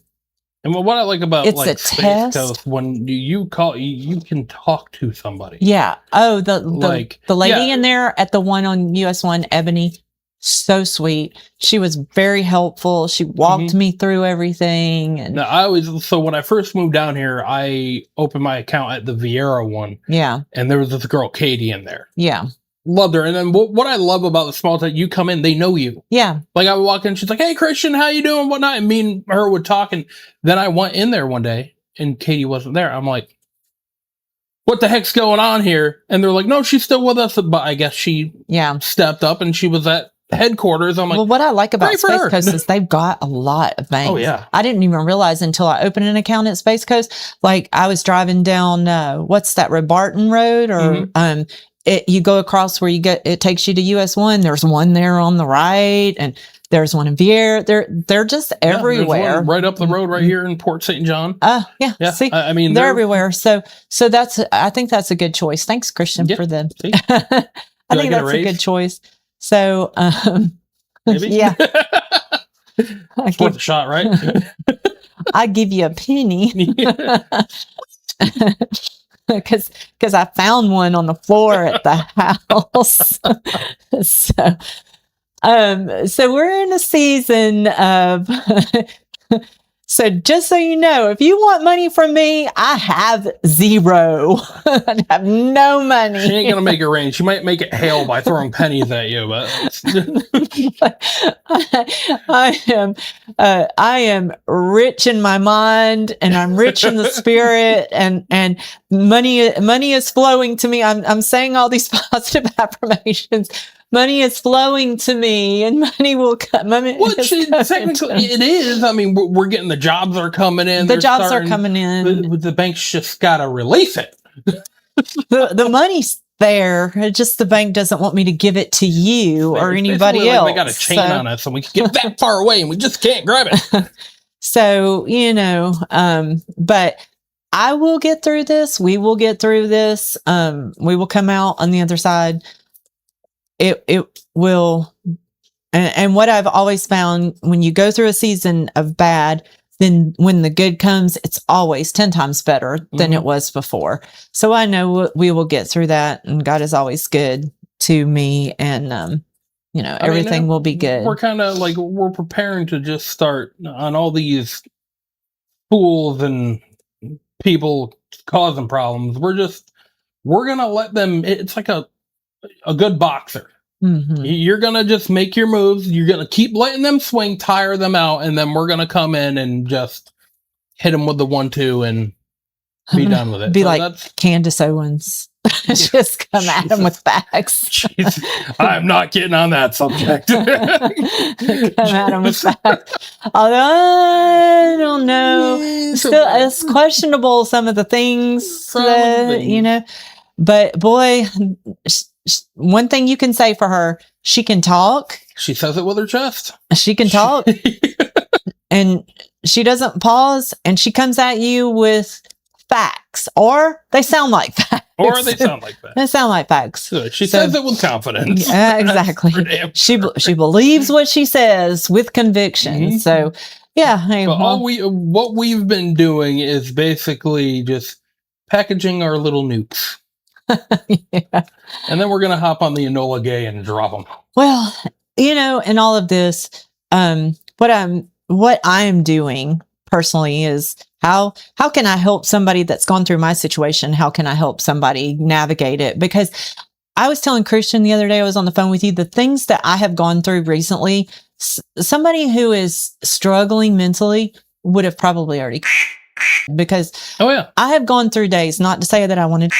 what I like about it's like a Space test. Coast, when you call, you can talk to somebody. Yeah. Oh, the lady yeah. in there at the one on US1, Ebony, so sweet. She was very helpful. She walked me through everything. And Now, so when I first moved down here, I opened my account at the Vieira one. yeah, And there was this girl, Katie, in there. yeah, Loved her. And then what I love about the small town, you come in, they know you. yeah. Like I would walk in, she's like, "Hey Christian, how you doing?" Whatnot. And me and her would talk. And then I went in there one day and Katie wasn't there. I'm like, what the heck's going on here? And they're like, no, she's still with us. But I guess she Yeah. stepped up and she was at headquarters. I'm like, Well, what I like about great for Space her. Coast is they've got a lot of banks. Oh, yeah. I didn't even realize until I opened an account at Space Coast. Like I was driving down, what's that, Barton Road, or you go across where it takes you to US1. There's one there on the right, and there's one in Vieira. They're just Yeah, there's everywhere. one right up the road right here in Port St. John. Yeah. Yeah. See, I mean, they're everywhere. So I think that's a good choice. Thanks, Christian, Yeah, for them. see? I I think get a that's a raise? good choice. So, Maybe. yeah, Worth a shot, right? I give you a penny. Because I found one on the floor at the house. So we're in a season of so just so you know, if you want money from me, I have zero. I have no money. She ain't gonna make it rain. She might make it hail by throwing pennies at you, but I am rich in my mind, and I'm rich in the spirit, and money is flowing to me. I'm saying all these positive affirmations. Money is flowing to me, and money will come. which technically it is. I mean, we're getting the jobs are coming in. The jobs are coming in. The bank's just gotta release it. The money's there. It's just the bank doesn't want me to give it to you or It's anybody basically else. like they got a chain on us, and we can get that far away, and we just can't grab it. So, but I will get through this. We will get through this. We will come out on the other side. It will. And what I've always found, when you go through a season of bad, then when the good comes, it's always 10 times better than it was before. So I know we will get through that, and God is always good to me, and everything will be good. We're kind of like, we're preparing to just start on all these fools and people causing problems. We're gonna let them. It's like a a good boxer. Mhm. You're going to just make your moves. You're going to keep letting them swing, tire them out, and then we're going to come in and just hit them with the 1-2 and be done with it. Be So like that's, Candace Owens. Just come at him with facts. jeez, I'm not getting on that subject. Come at him with facts. Although I don't know. Still, it's questionable some of the things that, you know. But boy, one thing you can say for her, she can talk. She says it with her chest. She can talk. And she doesn't pause. And she comes at you with facts. Or they sound like facts. Or they sound like that. They sound like facts. Good. She So- says it with confidence. Exactly. That's for damn She believes what she says with conviction. Mhm. So yeah, hey, But well, what we've been doing is basically just packaging our little nukes. yeah. And then we're going to hop on the Enola Gay and drop them. Well, you know, in all of this, what I am doing personally is how can I help somebody that's gone through my situation? How can I help somebody navigate it? Because I was telling Christian the other day, I was on the phone with you, the things that I have gone through recently, somebody who is struggling mentally would have probably already, because Oh, yeah. I have gone through days, not to say that I wanted,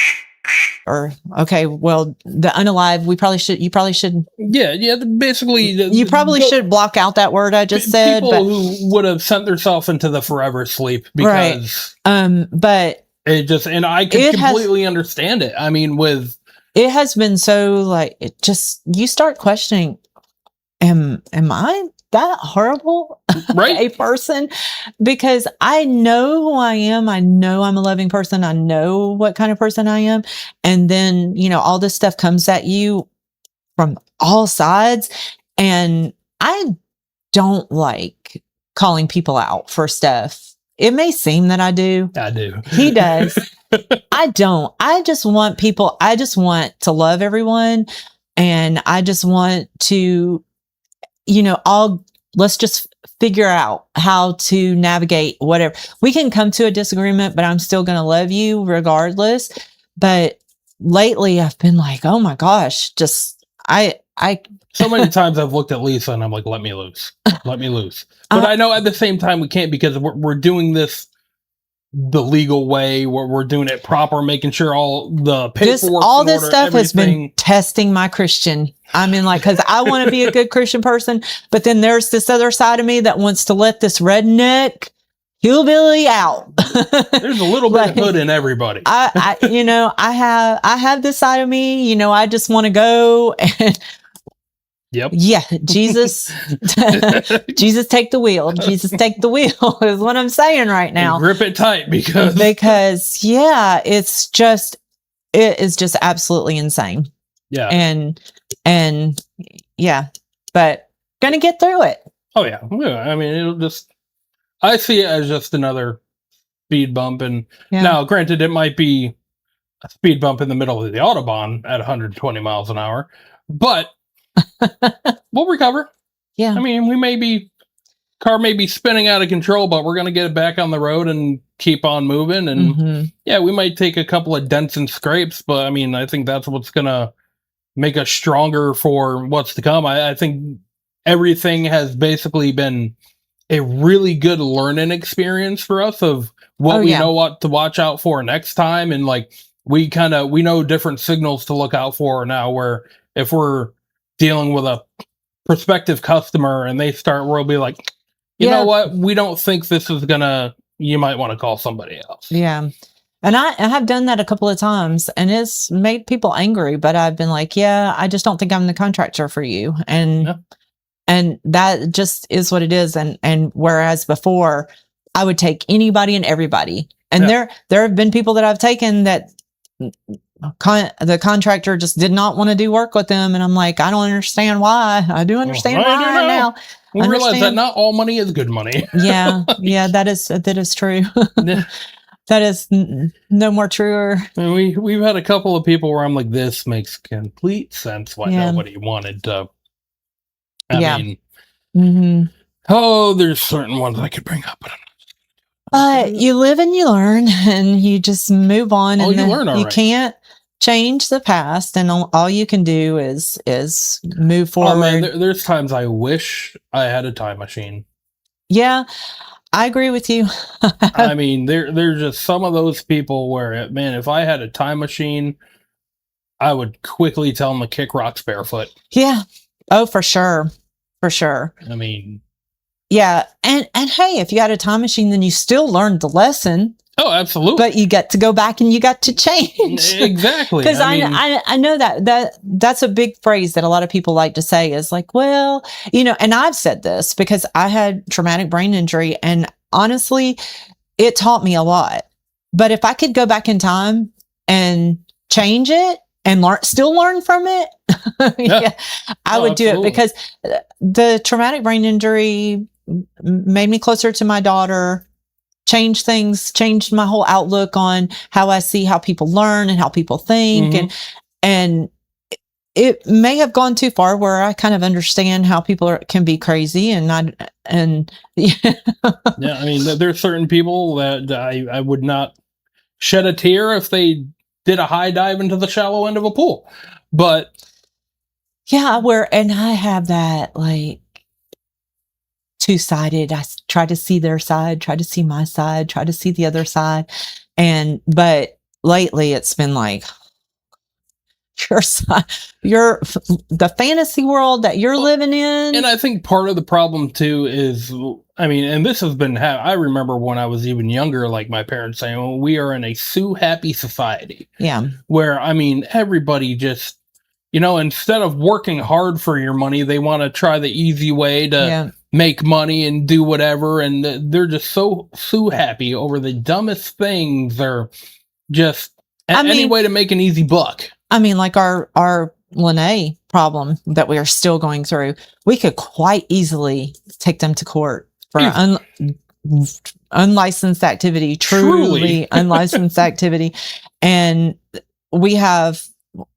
or okay, well, the unalive, you probably should, Yeah. Basically, you probably should block out that word I just said, people but who would have sent themselves into the forever sleep Right. because but it just, and I can It has- completely understand it. I mean, with, it has been so like, it just, you start questioning, am I that horrible right? a person? Because I know who I am. I know I'm a loving person. I know what kind of person I am. And then, you know, all this stuff comes at you from all sides. And I don't like calling people out for stuff. It may seem that I do. I do. He does. I don't. I just want to love everyone. And I just want to, you know, let's just figure out how to navigate whatever. We can come to a disagreement, but I'm still going to love you regardless. But lately I've been like, oh my gosh, just, I, So many times I've looked at Lisa and I'm like, let me loose. Let me loose. But I know at the same time we can't, because we're doing this the legal way, where we're doing it proper, making sure all the paperwork, all this stuff has been testing my Christian. I mean, like, because I want to be a good Christian person, but then there's this other side of me that wants to let this redneck hillbilly out. There's a little bit of hood in everybody. I you know, I have this side of me, you know, I just want to go and Yep. yeah, Jesus, Jesus take the wheel. Jesus take the wheel is what I'm saying right now. Grip it tight Because yeah, it is just absolutely insane. yeah. And yeah, but gonna get through it. Oh yeah. I mean, it'll just, I see it as just another speed bump. And Yeah. now, granted, it might be a speed bump in the middle of the Autobahn at 120 miles an hour, but we'll recover. Yeah. I mean, car may be spinning out of control, but we're going to get it back on the road and keep on moving. And Mhm. yeah, we might take a couple of dents and scrapes, but I mean, I think that's what's going to make us stronger for what's to come. I think everything has basically been a really good learning experience for us of what we know what to watch out for next time. And like, we know different signals to look out for now, where if we're dealing with a prospective customer and we'll be like, you know what? We don't think this is you might want to call somebody else. Yeah. And I have done that a couple of times, and it's made people angry, but I've been like, yeah, I just don't think I'm the contractor for you. And that just is what it is. And whereas before I would take anybody and everybody, and there have been people that I've taken that the contractor just did not want to do work with them. And I'm like, I don't understand why. I do understand why now. We realize that not all money is good money. Yeah. Yeah. That is true. Yeah. That is no more truer. I mean, we've had a couple of people where I'm like, this makes complete sense why nobody wanted to. I mean, there's certain ones I could bring up, but you live and you learn, and you just move on. Oh, and you learn, all you right. can't. change the past, and all you can do is move Oh forward. man, there's times I wish I had a time machine. Yeah, I agree with you. I mean, there's just some of those people where, man, if I had a time machine, I would quickly tell them to kick rocks barefoot. Yeah. Oh, for sure. For sure. I mean, Yeah. And hey, if you had a time machine, then you still learned the lesson, oh, absolutely. but you get to go back and you got to change. Exactly. Because mean, I know that's a big phrase that a lot of people like to say is like, well, and I've said this because I had traumatic brain injury, and honestly, it taught me a lot. But if I could go back in time and change it and still learn from it, yeah, I would do it, because the traumatic brain injury made me closer to my daughter, changed things, changed my whole outlook on how I see how people learn and how people think. And it may have gone too far where I kind of understand how people can be crazy yeah. Yeah, I mean, there's certain people that I would not shed a tear if they did a high dive into the shallow end of a pool. But yeah, and I have that like two-sided. I try to see their side, try to see my side, try to see the other side. But lately it's been like, your side, the fantasy world that you're living in. And I think part of the problem too is, I mean, and this has been, I remember when I was even younger, like my parents saying, well, we are in a sue happy society. Yeah. Where, I mean, everybody just, instead of working hard for your money, they want to try the easy way to make money and do whatever. And they're just so sue happy over the dumbest things, or just any way to make an easy buck. I mean, like our Lene problem that we are still going through, we could quite easily take them to court for unlicensed activity, truly unlicensed activity. And we have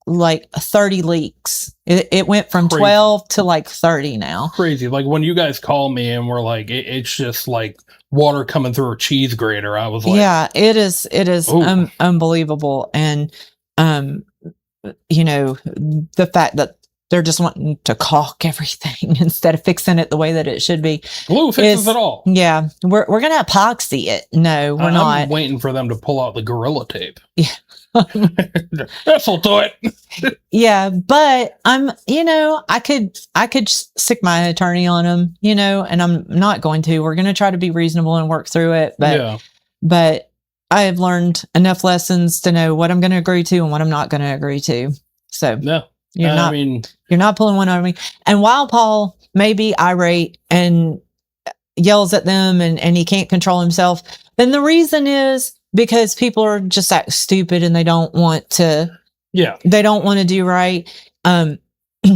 like 30 leaks. It went from 12 to like 30 now. Crazy. Like when you guys call me and we're like, it's just like water coming through a cheese grater. I was like, yeah, it is unbelievable. And, the fact that they're just wanting to caulk everything instead of fixing it the way that it should be. Glue fixes it all. Yeah. We're going to epoxy it. No, we're not. I'm waiting for them to pull out the Gorilla Tape. Yeah. This'll do it. Yeah. But I could stick my attorney on them, and I'm not going to. We're going to try to be reasonable and work through it. But I have learned enough lessons to know what I'm going to agree to and what I'm not going to agree to. So you're not pulling one over me. And while Paul may be irate and yells at them and he can't control himself, then the reason is because people are just that stupid and they don't want to. Yeah, they don't want to do right.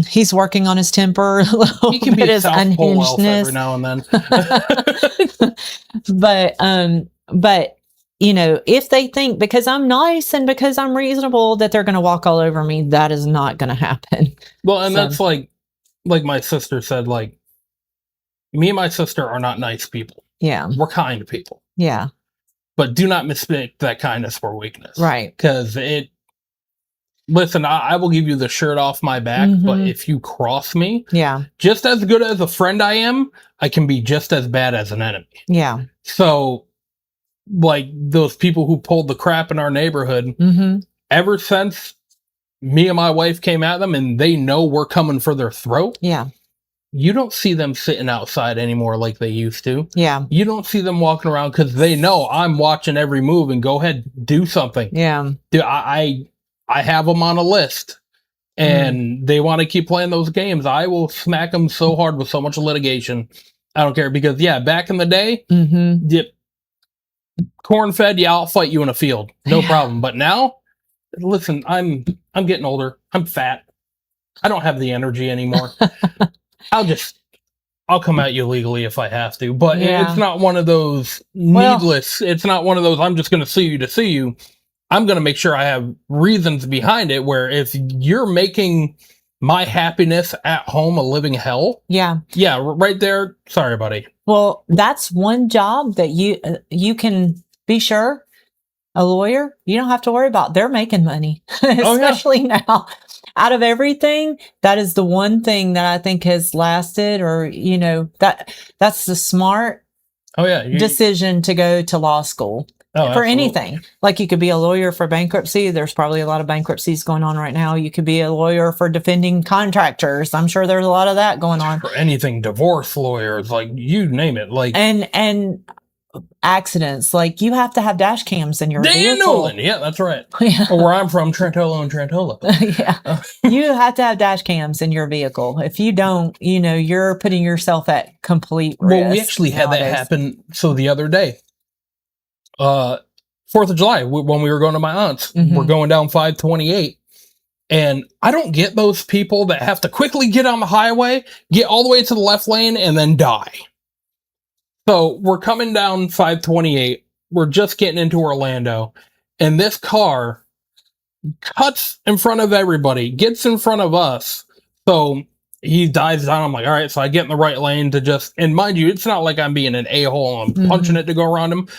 He's working on his temper a little. He can bit, be his unhingedness every now and then. But. If they think because I'm nice and because I'm reasonable that they're going to walk all over me, that is not going to happen. Well, and that's like my sister said, like, me and my sister are not nice people. Yeah. We're kind people. Yeah. But do not mistake that kindness for weakness. Right. Because listen, I will give you the shirt off my back, but if you cross me, just as good as a friend I am, I can be just as bad as an enemy. Yeah. So, like those people who pulled the crap in our neighborhood, ever since me and my wife came at them and they know we're coming for their throat. Yeah. You don't see them sitting outside anymore like they used to. Yeah. You don't see them walking around because they know I'm watching every move and go ahead, do something. Yeah. Dude, I have them on a list and they want to keep playing those games. I will smack them so hard with so much litigation. I don't care because back in the day, corn fed, I'll fight you in a field. No problem. But now, listen, I'm getting older. I'm fat. I don't have the energy anymore. I'll come at you legally if I have to. But it's not one of those needless. It's not one of those, I'm just going to sue you to sue you. I'm going to make sure I have reasons behind it where if you're making my happiness at home a living hell. Yeah, right there. Sorry, buddy. Well, that's one job that you can be sure A lawyer, you don't have to worry about. They're making money, Oh, yeah. especially now. Out of everything, that is the one thing that I think has lasted, or that's the smart Oh yeah. decision to go to law school Oh, for absolutely. anything. Like, you could be a lawyer for bankruptcy. There's probably a lot of bankruptcies going on right now. You could be a lawyer for defending contractors. I'm sure there's a lot of that going on. For anything, divorce lawyers, like you name it. Like And accidents, like, you have to have dash cams in your Dan vehicle. Nolan. Yeah, that's right. Yeah. Where I'm from, Trentolo and Trentolo. Yeah. You have to have dash cams in your vehicle. If you don't, you're putting yourself at complete risk. Well, we actually had that nowadays. happen. So the other day, 4th of July, when we were going to my aunt's, Mhm. we're going down 528. And I don't get those people that have to quickly get on the highway, get all the way to the left lane, and then die. So we're coming down 528. We're just getting into Orlando. And this car cuts in front of everybody, gets in front of us. So he dives down. I'm like, all right. So I get in the right lane to just, and mind you, it's not like I'm being an a-hole. I'm punching it to go around him.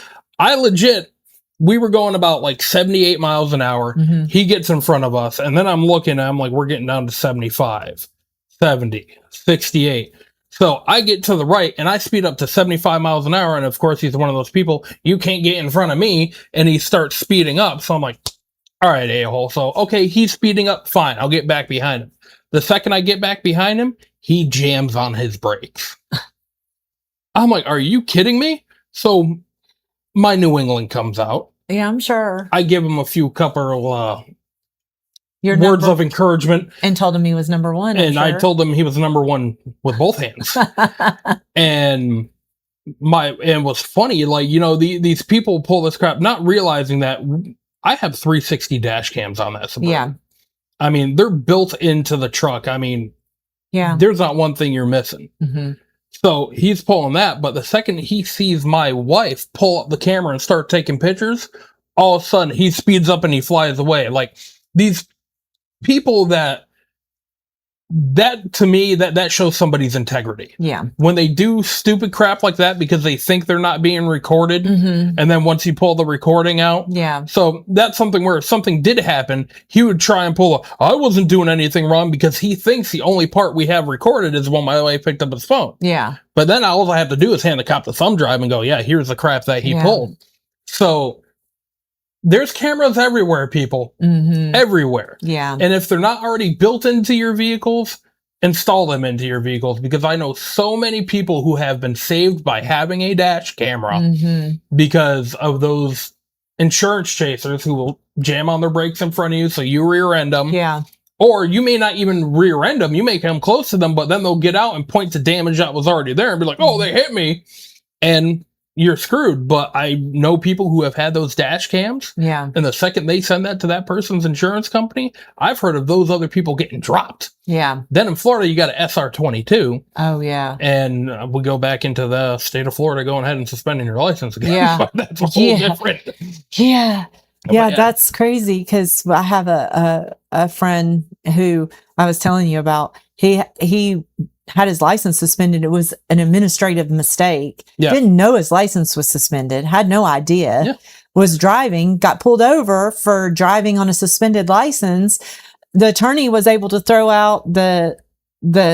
We were going about like 78 miles an hour. Mhm. He gets in front of us. And then I'm looking, I'm like, we're getting down to 75, 70, 68. So I get to the right and I speed up to 75 miles an hour. And of course, he's one of those people, you can't get in front of me. And he starts speeding up. So I'm like, all right, a-hole. So, okay, he's speeding up. Fine. I'll get back behind him. The second I get back behind him, he jams on his brakes. I'm like, are you kidding me? So my New England comes out. Yeah, I'm sure. I give him a few couple Your words number, of encouragement. and told him he was number one. And I told him he was number one with both hands. And what's funny, like, these people pull this crap, not realizing that I have 360 dash cams on that Suburban. Yeah. I mean, they're built into the truck. I mean, Yeah. there's not one thing you're missing. Mhm. So he's pulling that, but the second he sees my wife pull up the camera and start taking pictures, all of a sudden he speeds up and he flies away. Like, these people that to me, that shows somebody's integrity. Yeah. When they do stupid crap like that because they think they're not being recorded, Mhm. and then once you pull the recording out, Yeah. so that's something where if something did happen, he would try and pull I wasn't doing anything wrong, because he thinks the only part we have recorded is when my wife picked up his phone. Yeah. But then all I have to do is hand the cop the thumb drive and go, yeah, here's the crap that he Yeah. pulled. So there's cameras everywhere, people. Mhm. Everywhere. Yeah. And if they're not already built into your vehicles, install them into your vehicles, because I know so many people who have been saved by having a dash camera Mhm. because of those insurance chasers who will jam on their brakes in front of you so you rear end them. Yeah. Or you may not even rear end them. You may come close to them, but then they'll get out and point to damage that was already there and be like, oh, they hit me. And you're screwed. But I know people who have had those dash cams. Yeah. And the second they send that to that person's insurance company, I've heard of those other people getting dropped. Yeah. Then in Florida, you got an SR22. Oh, yeah. And we go back into the state of Florida going ahead and suspending your license again. Yeah. But that's a whole Yeah. different. Yeah. But Yeah, that's crazy, because I have a friend who I was telling you about. He had his license suspended. It was an administrative mistake. Yeah. Didn't know his license was suspended. Had no idea. Yeah. Was driving, got pulled over for driving on a suspended license. The attorney was able to throw out the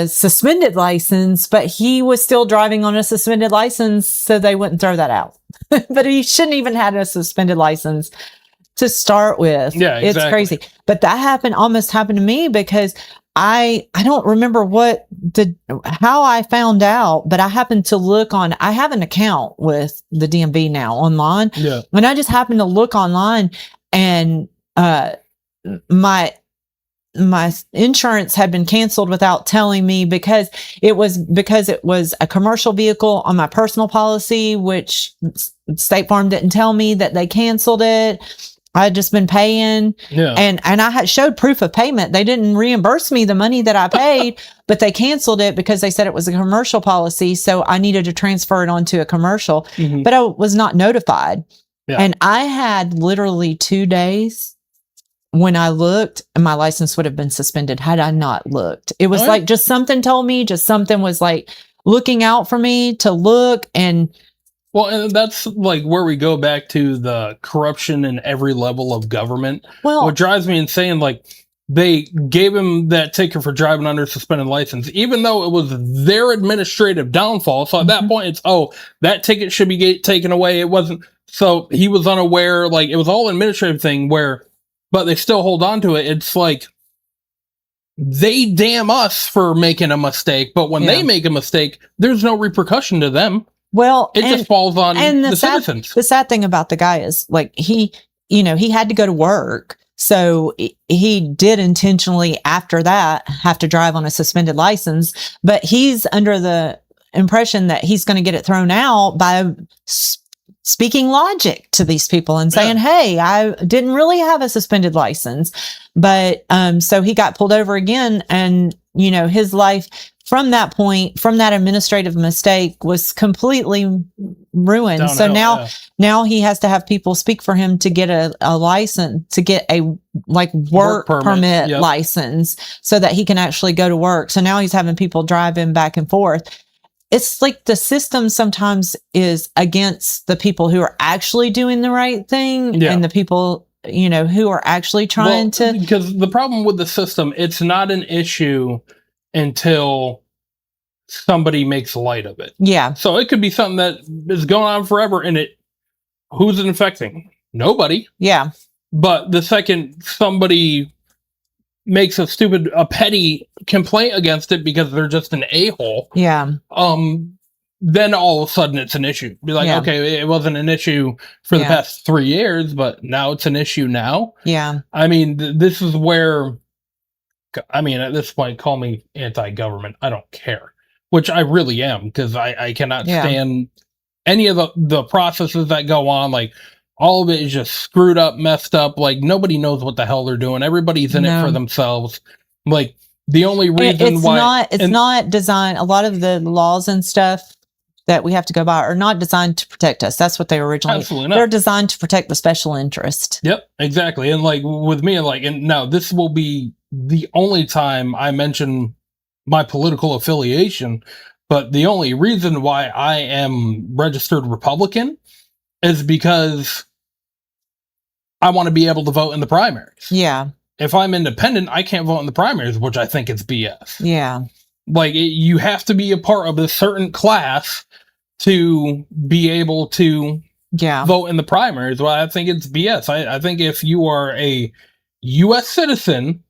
suspended license, but he was still driving on a suspended license, so they wouldn't throw that out. But he shouldn't even had a suspended license to start with. Yeah, It's exactly. crazy. But that almost happened to me, because I don't remember how I found out, but I happened to look I have an account with the DMV now online. Yeah. When I just happened to look online, and my insurance had been canceled without telling me, because it was a commercial vehicle on my personal policy, which State Farm didn't tell me that they canceled it. I had just been paying, Yeah. and I had showed proof of payment. They didn't reimburse me the money that I paid, but they canceled it because they said it was a commercial policy. So I needed to transfer it onto a commercial, Mhm. but I was not notified. Yeah. And I had literally 2 days when I looked, and my license would have been suspended had I not looked. It was Oh, yeah. like, just something told me, just something was like looking out for me to look. And Well, and that's like where we go back to the corruption in every level of government. Well, What drives me insane, like they gave him that ticket for driving under suspended license, even though it was their administrative downfall. So at that point, it's, oh, that ticket should be taken away. It wasn't. So he was unaware. Like it was all an administrative thing where, but they still hold on to it. It's like they damn us for making a mistake, but when they make a mistake, there's no repercussion to them. well, It just falls on the citizens. The sad thing about the guy is like he had to go to work. So he did intentionally after that have to drive on a suspended license, but he's under the impression that he's going to get it thrown out by speaking logic to these people and saying, hey, I didn't really have a suspended license. But so he got pulled over again, and his life from that point, from that administrative mistake, was completely ruined. Downhill, so now he has to have people speak for him to get a license, to get a work permit license, so that he can actually go to work. So now he's having people drive him back and forth. It's like the system sometimes is against the people who are actually doing the right thing and the people, who are actually trying to. Because the problem with the system, it's not an issue until somebody makes light of it. Yeah. So it could be something that is going on forever, and who's it infecting? Nobody. Yeah. But the second somebody makes a petty complaint against it because they're just an a-hole. Yeah. Then all of a sudden it's an issue. Be like, okay, it wasn't an issue for the past 3 years, but now it's an issue now. Yeah. I mean, this is where, at this point, call me anti-government. I don't care, which I really am, because I cannot stand any of the processes that go on. Like, all of it is just screwed up, messed up. Like, nobody knows what the hell they're doing. Everybody's in it for themselves. Like, the only reason it's not designed. A lot of the laws and stuff that we have to go by are not designed to protect us. That's what they originally. Absolutely not. They're designed to protect the special interest. Yep, exactly. And like with me, and now this will be the only time I mention my political affiliation, but the only reason why I am registered Republican is because I want to be able to vote in the primaries. Yeah. If I'm independent, I can't vote in the primaries, which I think is BS. Yeah. Like, you have to be a part of a certain class to be able to vote in the primaries. Well, I think it's BS. I think if you are a U.S. citizen,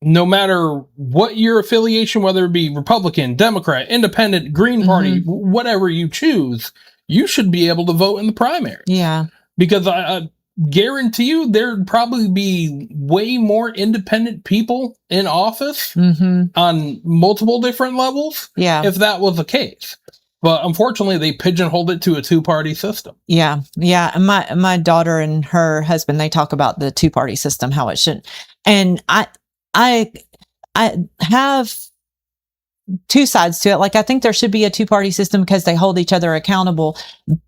no matter what your affiliation, whether it be Republican, Democrat, Independent, Green Party, whatever you choose, you should be able to vote in the primaries. Yeah. Because I guarantee you there'd probably be way more independent people in office on multiple different levels if that was the case. But unfortunately, they pigeonholed it to a two-party system. Yeah, yeah. And my daughter and her husband, they talk about the two-party system, how it should. And I have two sides to it. Like, I think there should be a two-party system because they hold each other accountable.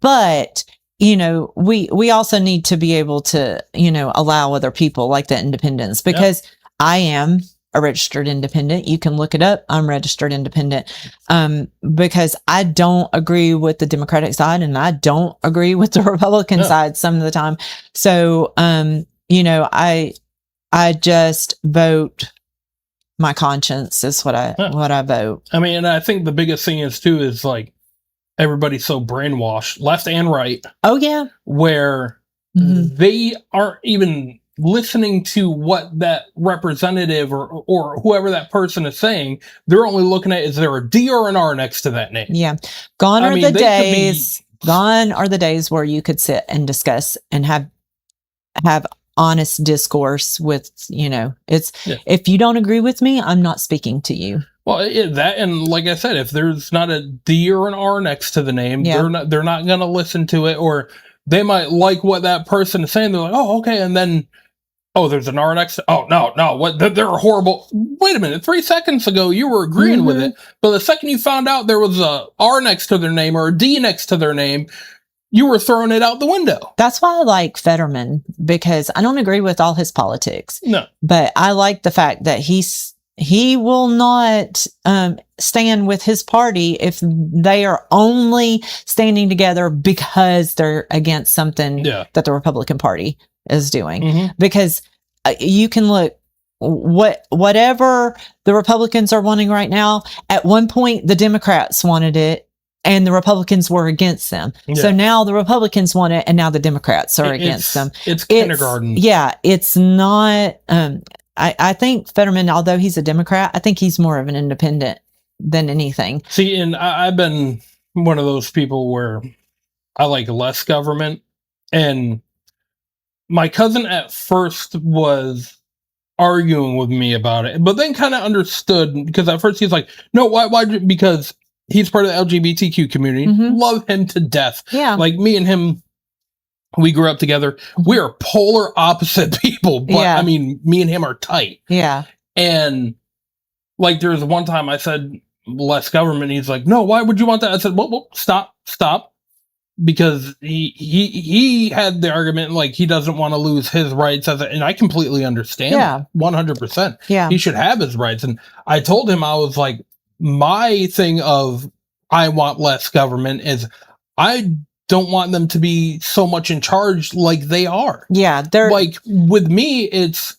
But we also need to be able to allow other people, like the independents, because I am a registered independent. You can look it up. I'm registered independent. Because I don't agree with the Democratic side and I don't agree with the Republican side some of the time. So, I just vote my conscience is what I vote. I mean, and I think the biggest thing is like, everybody's so brainwashed, left and right. Oh yeah. Where they aren't even listening to what that representative or whoever that person is saying. They're only looking at, is there a D or an R next to that name? Yeah. Gone are the days where you could sit and discuss and have honest discourse with, if you don't agree with me, I'm not speaking to you. Well, that, and like I said, if there's not a D or an R next to the name, they're not going to listen to it, or they might like what that person is saying. They're like, oh, okay. And then, oh, there's an R next to, oh, no, what? They're horrible. Wait a minute. 3 seconds ago, you were agreeing with it. But the second you found out there was a R next to their name or a D next to their name, you were throwing it out the window. That's why I like Fetterman, because I don't agree with all his politics. No. But I like the fact that he he will not stand with his party if they are only standing together because they're against something Yeah. that the Republican Party is doing. Mhm. Because you can look whatever the Republicans are wanting right now. At one point, the Democrats wanted it, and the Republicans were against them. So Yeah. now the Republicans want it, and now the Democrats are against them. It's kindergarten. Yeah, it's not. I think Fetterman, although he's a Democrat, I think he's more of an independent than anything. See, and I've been one of those people where I like less government. And my cousin at first was arguing with me about it, but then kind of understood, because at first he's like, no, why? Because he's part of the LGBTQ community. Mhm. Love him to death. Yeah. Like me and him, we grew up together. We are polar opposite people, but Yeah. I mean, me and him are tight. Yeah. And like, there was one time I said less government. He's like, no, why would you want that? I said, well, stop. Because he had the argument, like, he doesn't want to lose his rights and I completely understand. Yeah. 100%. Yeah. He should have his rights. And I told him, I was like, my thing of I want less government is I don't want them to be so much in charge like they are. Yeah. They're Like with me, it's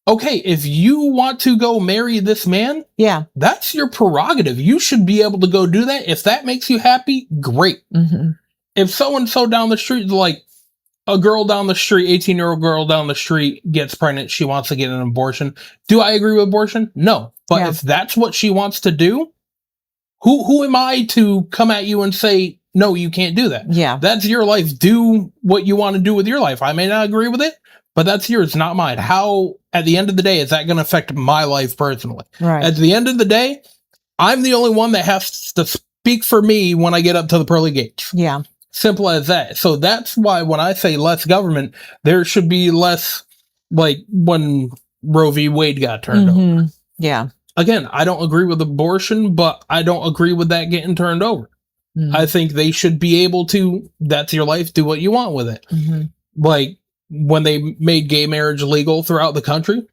okay, if you want to go marry this man, yeah. that's your prerogative. You should be able to go do that. If that makes you happy, great. Hmm. If so-and-so down the street, like a girl down the street, 18-year-old girl down the street gets pregnant, she wants to get an abortion. Do I agree with abortion? No. But Yeah. if that's what she wants to do, who am I to come at you and say, no, you can't do that? Yeah. That's your life. Do what you want to do with your life. I may not agree with it, but that's yours, not mine. How, at the end of the day, is that going to affect my life personally? Right. At the end of the day, I'm the only one that has to speak for me when I get up to the pearly gates. Yeah. Simple as that. So that's why when I say less government, there should be less, like when Roe v. Wade got turned over. Mhm. Yeah. Again, I don't agree with abortion, but I don't agree with that getting turned over. Mhm. I think they should be able to, that's your life, do what you want with it. Mhm. Like when they made gay marriage legal throughout the country,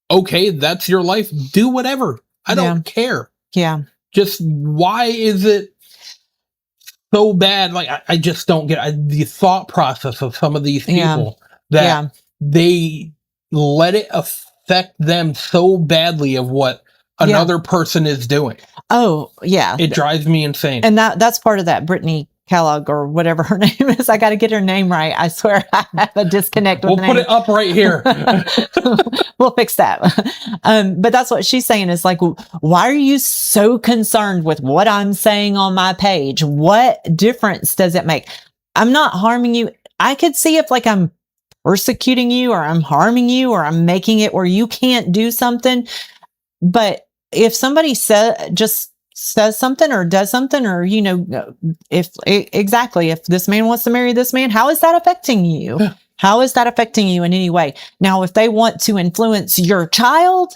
okay, that's your life, do whatever. I don't care. Yeah. Just why is it so bad? Like I just don't get the thought process of some of these Yeah. people that Yeah. they let it affect them so badly of what another person is doing. Oh, yeah. It drives me insane. And that's part of that Brittany Kellogg or whatever her name is. I got to get her name right. I swear I have a disconnect with We'll the put name. it up right here. We'll fix that. But that's what she's saying is like, why are you so concerned with what I'm saying on my page? What difference does it make? I'm not harming you. I could see if like I'm persecuting you or I'm harming you or I'm making it where you can't do something. But if somebody just says something or does something, or, you know, if this man wants to marry this man, how is that affecting you? Yeah. How is that affecting you in any way? Now, if they want to influence your child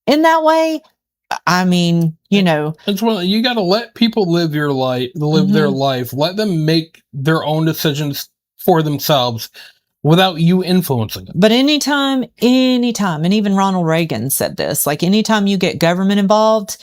in that way, I mean, you know, It's one, you got to let people live their life. Let them make their own decisions for themselves without you influencing them. but anytime, and even Ronald Reagan said this, like anytime you get government involved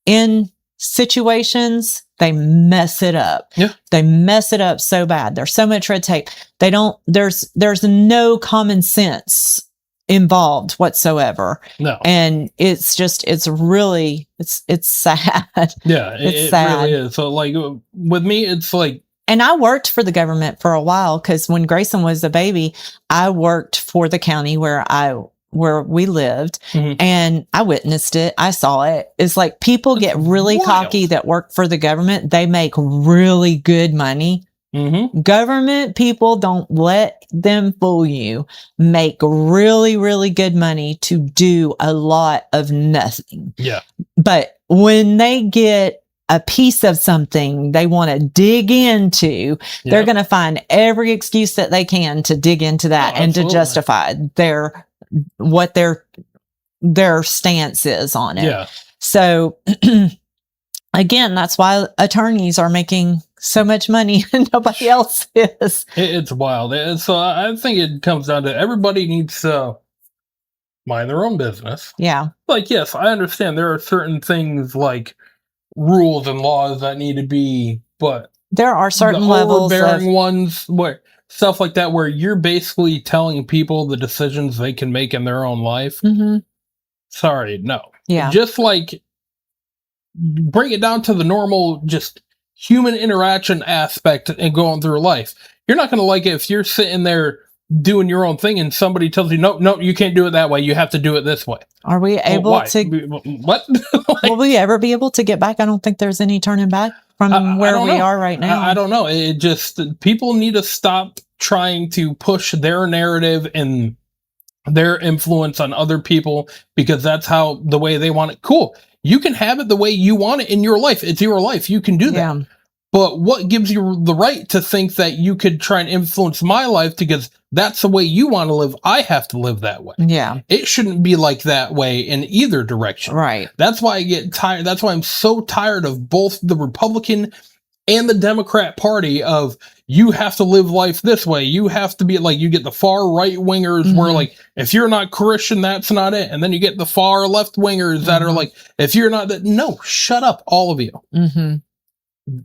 in situations, they mess it up. Yeah. They mess it up so bad. There's so much red tape. There's no common sense involved whatsoever. No. And it's really sad. Yeah, It's it sad. really is. So like with me, it's like, And I worked for the government for a while because when Grayson was a baby, I worked for the county where we lived, Mhm. and I witnessed it. I saw it. It's like people get really wild. cocky that work for the government. They make really good money. mhm. Government people, don't let them fool you. Make really, really good money to do a lot of nothing. Yeah. But when they get a piece of something they want to dig into, they're Yep. going to find every excuse that they can to dig into that Oh, and to absolutely. justify what their stance is on it. Yeah. So again, that's why attorneys are making so much money and nobody else is. It's wild. So I think it comes down to everybody needs to mind their own business. Yeah. Like, yes, I understand there are certain things like rules and laws that need to be, but There are certain the levels of, overbearing ones where stuff like that, where you're basically telling people the decisions they can make in their own life. Mhm. Sorry, no. Yeah. Just like bring it down to the normal, just human interaction aspect and going through life. You're not going to like it if you're sitting there doing your own thing and somebody tells you, no, you can't do it that way. You have to do it this way. Are we Well, able why? to, What? Like, will we ever be able to get back? I don't think there's any turning back from I where don't we know. are right now. I don't know. It just, people need to stop trying to push their narrative and their influence on other people, because that's how the way they want it. Cool. You can have it the way you want it in your life. It's your life. You can do that. Yeah. But what gives you the right to think that you could try and influence my life because that's the way you want to live? I have to live that way. Yeah. It shouldn't be like that way in either direction. Right. That's why I get tired. That's why I'm so tired of both the Republican and the Democrat Party of, you have to live life this way. You have to be like, you get the far right wingers where like, if you're not Christian, that's not it. And then you get the far left wingers that are like, if you're not that, no, shut up, all of you. Mm-hmm.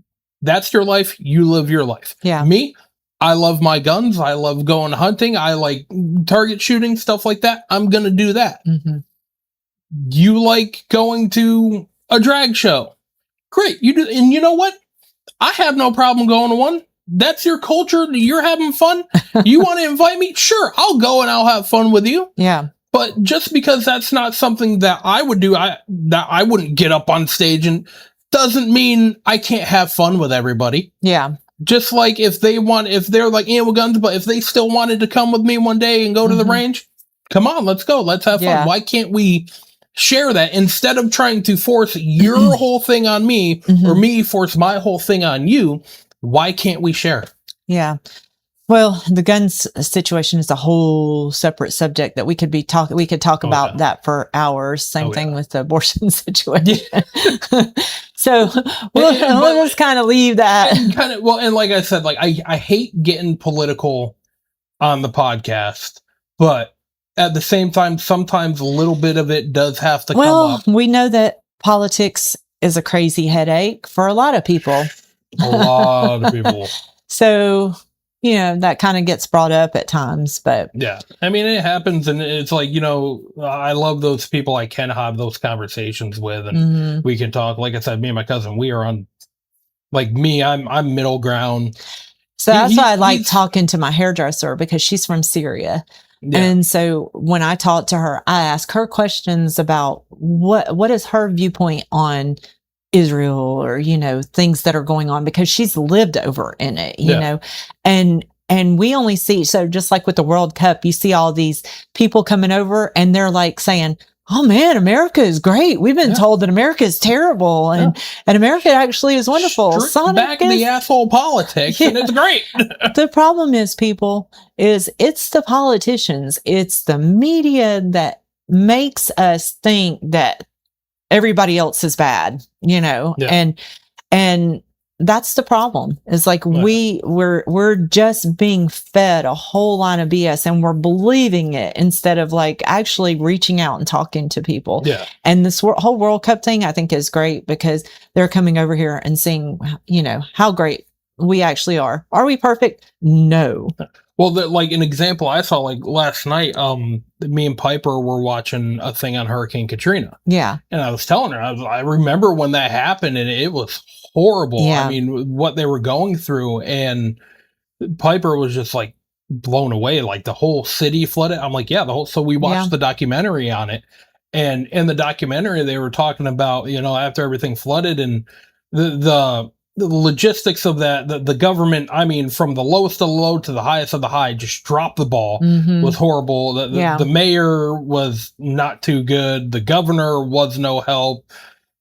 That's your life. You live your life. Yeah. Me, I love my guns. I love going hunting. I like target shooting, stuff like that. I'm going to do that. Mm-hmm. You like going to a drag show. Great. You do. And you know what? I have no problem going to one. That's your culture. You're having fun. You want to invite me? Sure. I'll go and I'll have fun with you. Yeah. But just because that's not something that I would do, that I wouldn't get up on stage, and doesn't mean I can't have fun with everybody. Yeah. Just like if they're like, with guns, but if they still wanted to come with me one day and go to the range, come on, let's go. Let's have fun. Yeah. Why can't we share that instead of trying to force your whole thing on me or me force my whole thing on you? Why can't we share? Yeah. Well, the guns situation is a whole separate subject that we could talk about that for hours. Same thing with the abortion situation. So we'll just kind of leave that. And like I said, like I hate getting political on the podcast, but at the same time, sometimes a little bit of it does have to come up. We know that politics is a crazy headache for a lot of people. A lot of people. So, that kind of gets brought up at times, but yeah, I mean, it happens. And it's like, I love those people I can have those conversations with, and we can talk. Like I said, me and my cousin, we are on, like me, I'm middle ground. So that's why I like talking to my hairdresser, because she's from Syria. Yeah. And so when I talk to her, I ask her questions about what is her viewpoint on Israel, or, things that are going on, because she's lived over in it, you know, and we only see, so just like with the World Cup, you see all these people coming over and they're like saying, oh man, America is great. We've been told that America is terrible, and America actually is wonderful. Back the asshole politics, and it's great. The problem is, it's the politicians, it's the media that makes us think that everybody else is bad, and that's the problem. It's like we're just being fed a whole line of BS, and we're believing it instead of like actually reaching out and talking to people. Yeah. And this whole World Cup thing, I think, is great, because they're coming over here and seeing, how great we actually are. Are we perfect? No. Well, like an example I saw, like last night, me and Piper were watching a thing on Hurricane Katrina. Yeah. And I was telling her, I remember when that happened, and it was horrible. Yeah. I mean, what they were going through, and Piper was just like blown away. Like the whole city flooded. I'm like, so we watched the documentary on it. And in the documentary, they were talking about, after everything flooded, and the logistics of that, the government, I mean, from the lowest of the low to the highest of the high, just dropped the ball. Was horrible. The mayor was not too good. The governor was no help.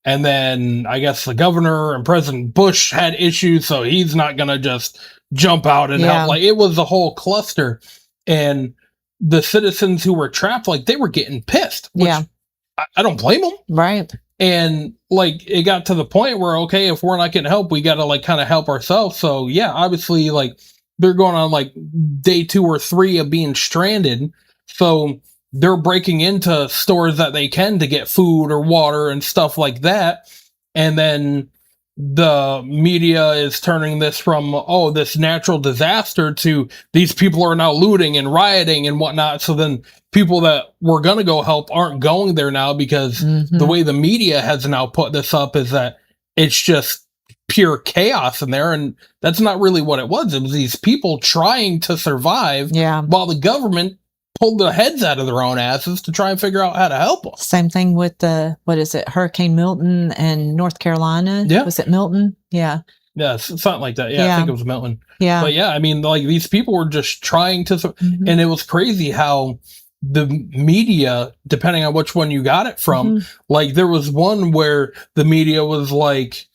And then I guess the governor and President Bush had issues, so he's not going to just jump out and help. Like, it was a whole cluster. And the citizens who were trapped, like, they were getting pissed. Which I don't blame them. Right. And like, it got to the point where, okay, if we're not getting help, we got to like kind of help ourselves. So yeah, obviously, like, they're going on like day 2 or 3 of being stranded. So they're breaking into stores that they can to get food or water and stuff like that. And then the media is turning this from, oh, this natural disaster to these people are now looting and rioting and whatnot. So then people that were going to go help aren't going there now because the way the media has now put this up is that it's just pure chaos in there. And that's not really what it was. It was these people trying to survive while the government pulled their heads out of their own asses to try and figure out how to help them. Same thing with Hurricane Milton in North Carolina. Yeah. Was it Milton? Yeah. Yeah, something like that. Yeah, I think it was Milton. Yeah. But yeah, I mean, like these people were just trying to, and it was crazy how the media, depending on which one you got it from, like there was one where the media was like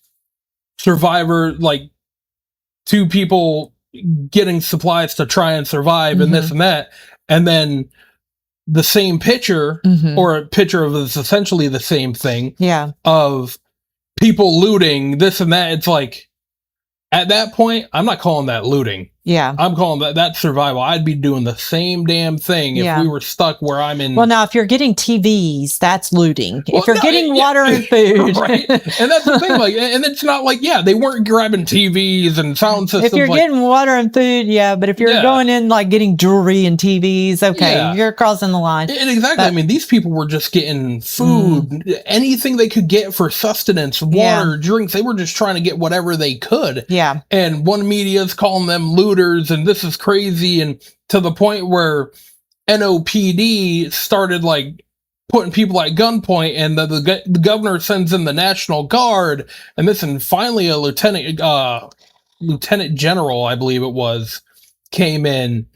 survivor, like two people getting supplies to try and survive and this and that. And then the same picture or a picture of it's essentially the same thing of people looting this and that. It's like, at that point, I'm not calling that looting. Yeah. I'm calling that's survival. I'd be doing the same damn thing if we were stuck where I'm in. Well, now, if you're getting TVs, that's looting. If you're getting water and food. Right. And that's the thing. Like, and it's not like, they weren't grabbing TVs and sound systems. If you're getting water and food, but if you're going in, like, getting jewelry and TVs, okay, you're crossing the line. And exactly. I mean, these people were just getting food, anything they could get for sustenance, water, drinks. They were just trying to get whatever they could. Yeah. And one media is calling them looters, and this is crazy, and to the point where NOPD started like putting people at gunpoint, and the governor sends in the National Guard, and finally a lieutenant general, I believe it was, came in,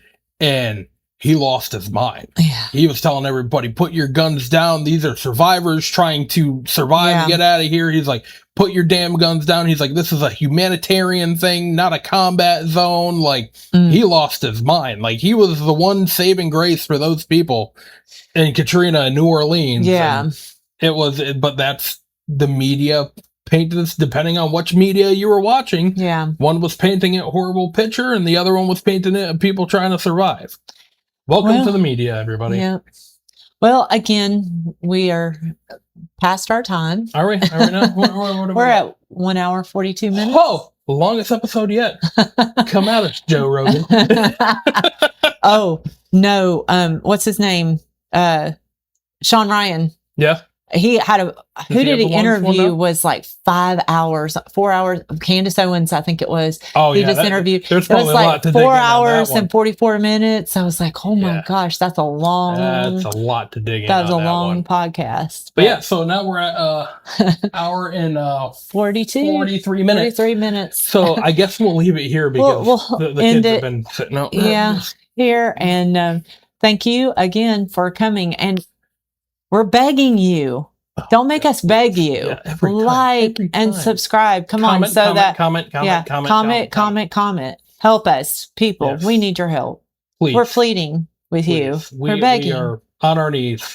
and he lost his mind. Yeah. He was telling everybody, put your guns down. These are survivors trying to survive and get out of here. He's like, put your damn guns down. He's like, this is a humanitarian thing, not a combat zone. Like, he lost his mind. Like, he was the one saving grace for those people in Katrina and New Orleans. Yeah. And but that's the media painted this, depending on which media you were watching. Yeah. One was painting it a horrible picture, and the other one was painting it of people trying to survive. Welcome to the media, everybody. Yeah. Well, again, we are past our time. Are we? Are we now? What We're at 1 hour, 42 minutes. Oh, the longest episode yet. Come at us, Joe Rogan. Oh, no. What's his name? Sean Ryan. Yeah. He had who did he interview was like 5 hours, 4 hours. Candace Owens, I think it was. Oh, he just interviewed. There's it was probably like a lot to 4 hours and 44 minutes. I was like, oh my gosh, that's a long. That's a lot to dig in. That was a long podcast. But so now we're at hour and 43 minutes. 43 minutes. So I guess we'll leave it here because the kids have been sitting out. Here. And thank you again for coming. And we're begging you. Don't make us beg you. Like and subscribe. Comment. Help us, people. Yes. We need your help. Please. We're pleading with you. We're begging. We are on our knees.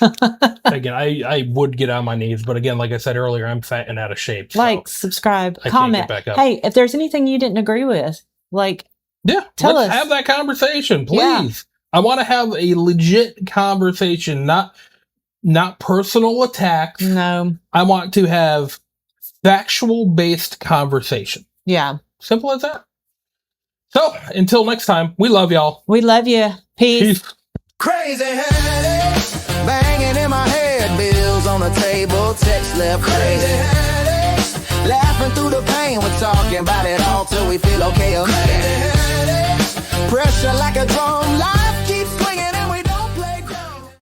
Again, I would get on my knees, but again, like I said earlier, I'm fat and out of shape. So like, subscribe, I comment. Can't get back up. Hey, if there's anything you didn't agree with, like, tell us. Have that conversation, please. Yeah. I want to have a legit conversation, not personal attacks. No. I want to have factual based conversation. Yeah. Simple as that. So until next time, we love y'all. We love you. Peace. Crazy headaches banging in my head, bills on the table, text left. Crazy headaches, laughing through the pain, we're talking about it all till we feel okay. Crazy headaches, pressure like a drum line.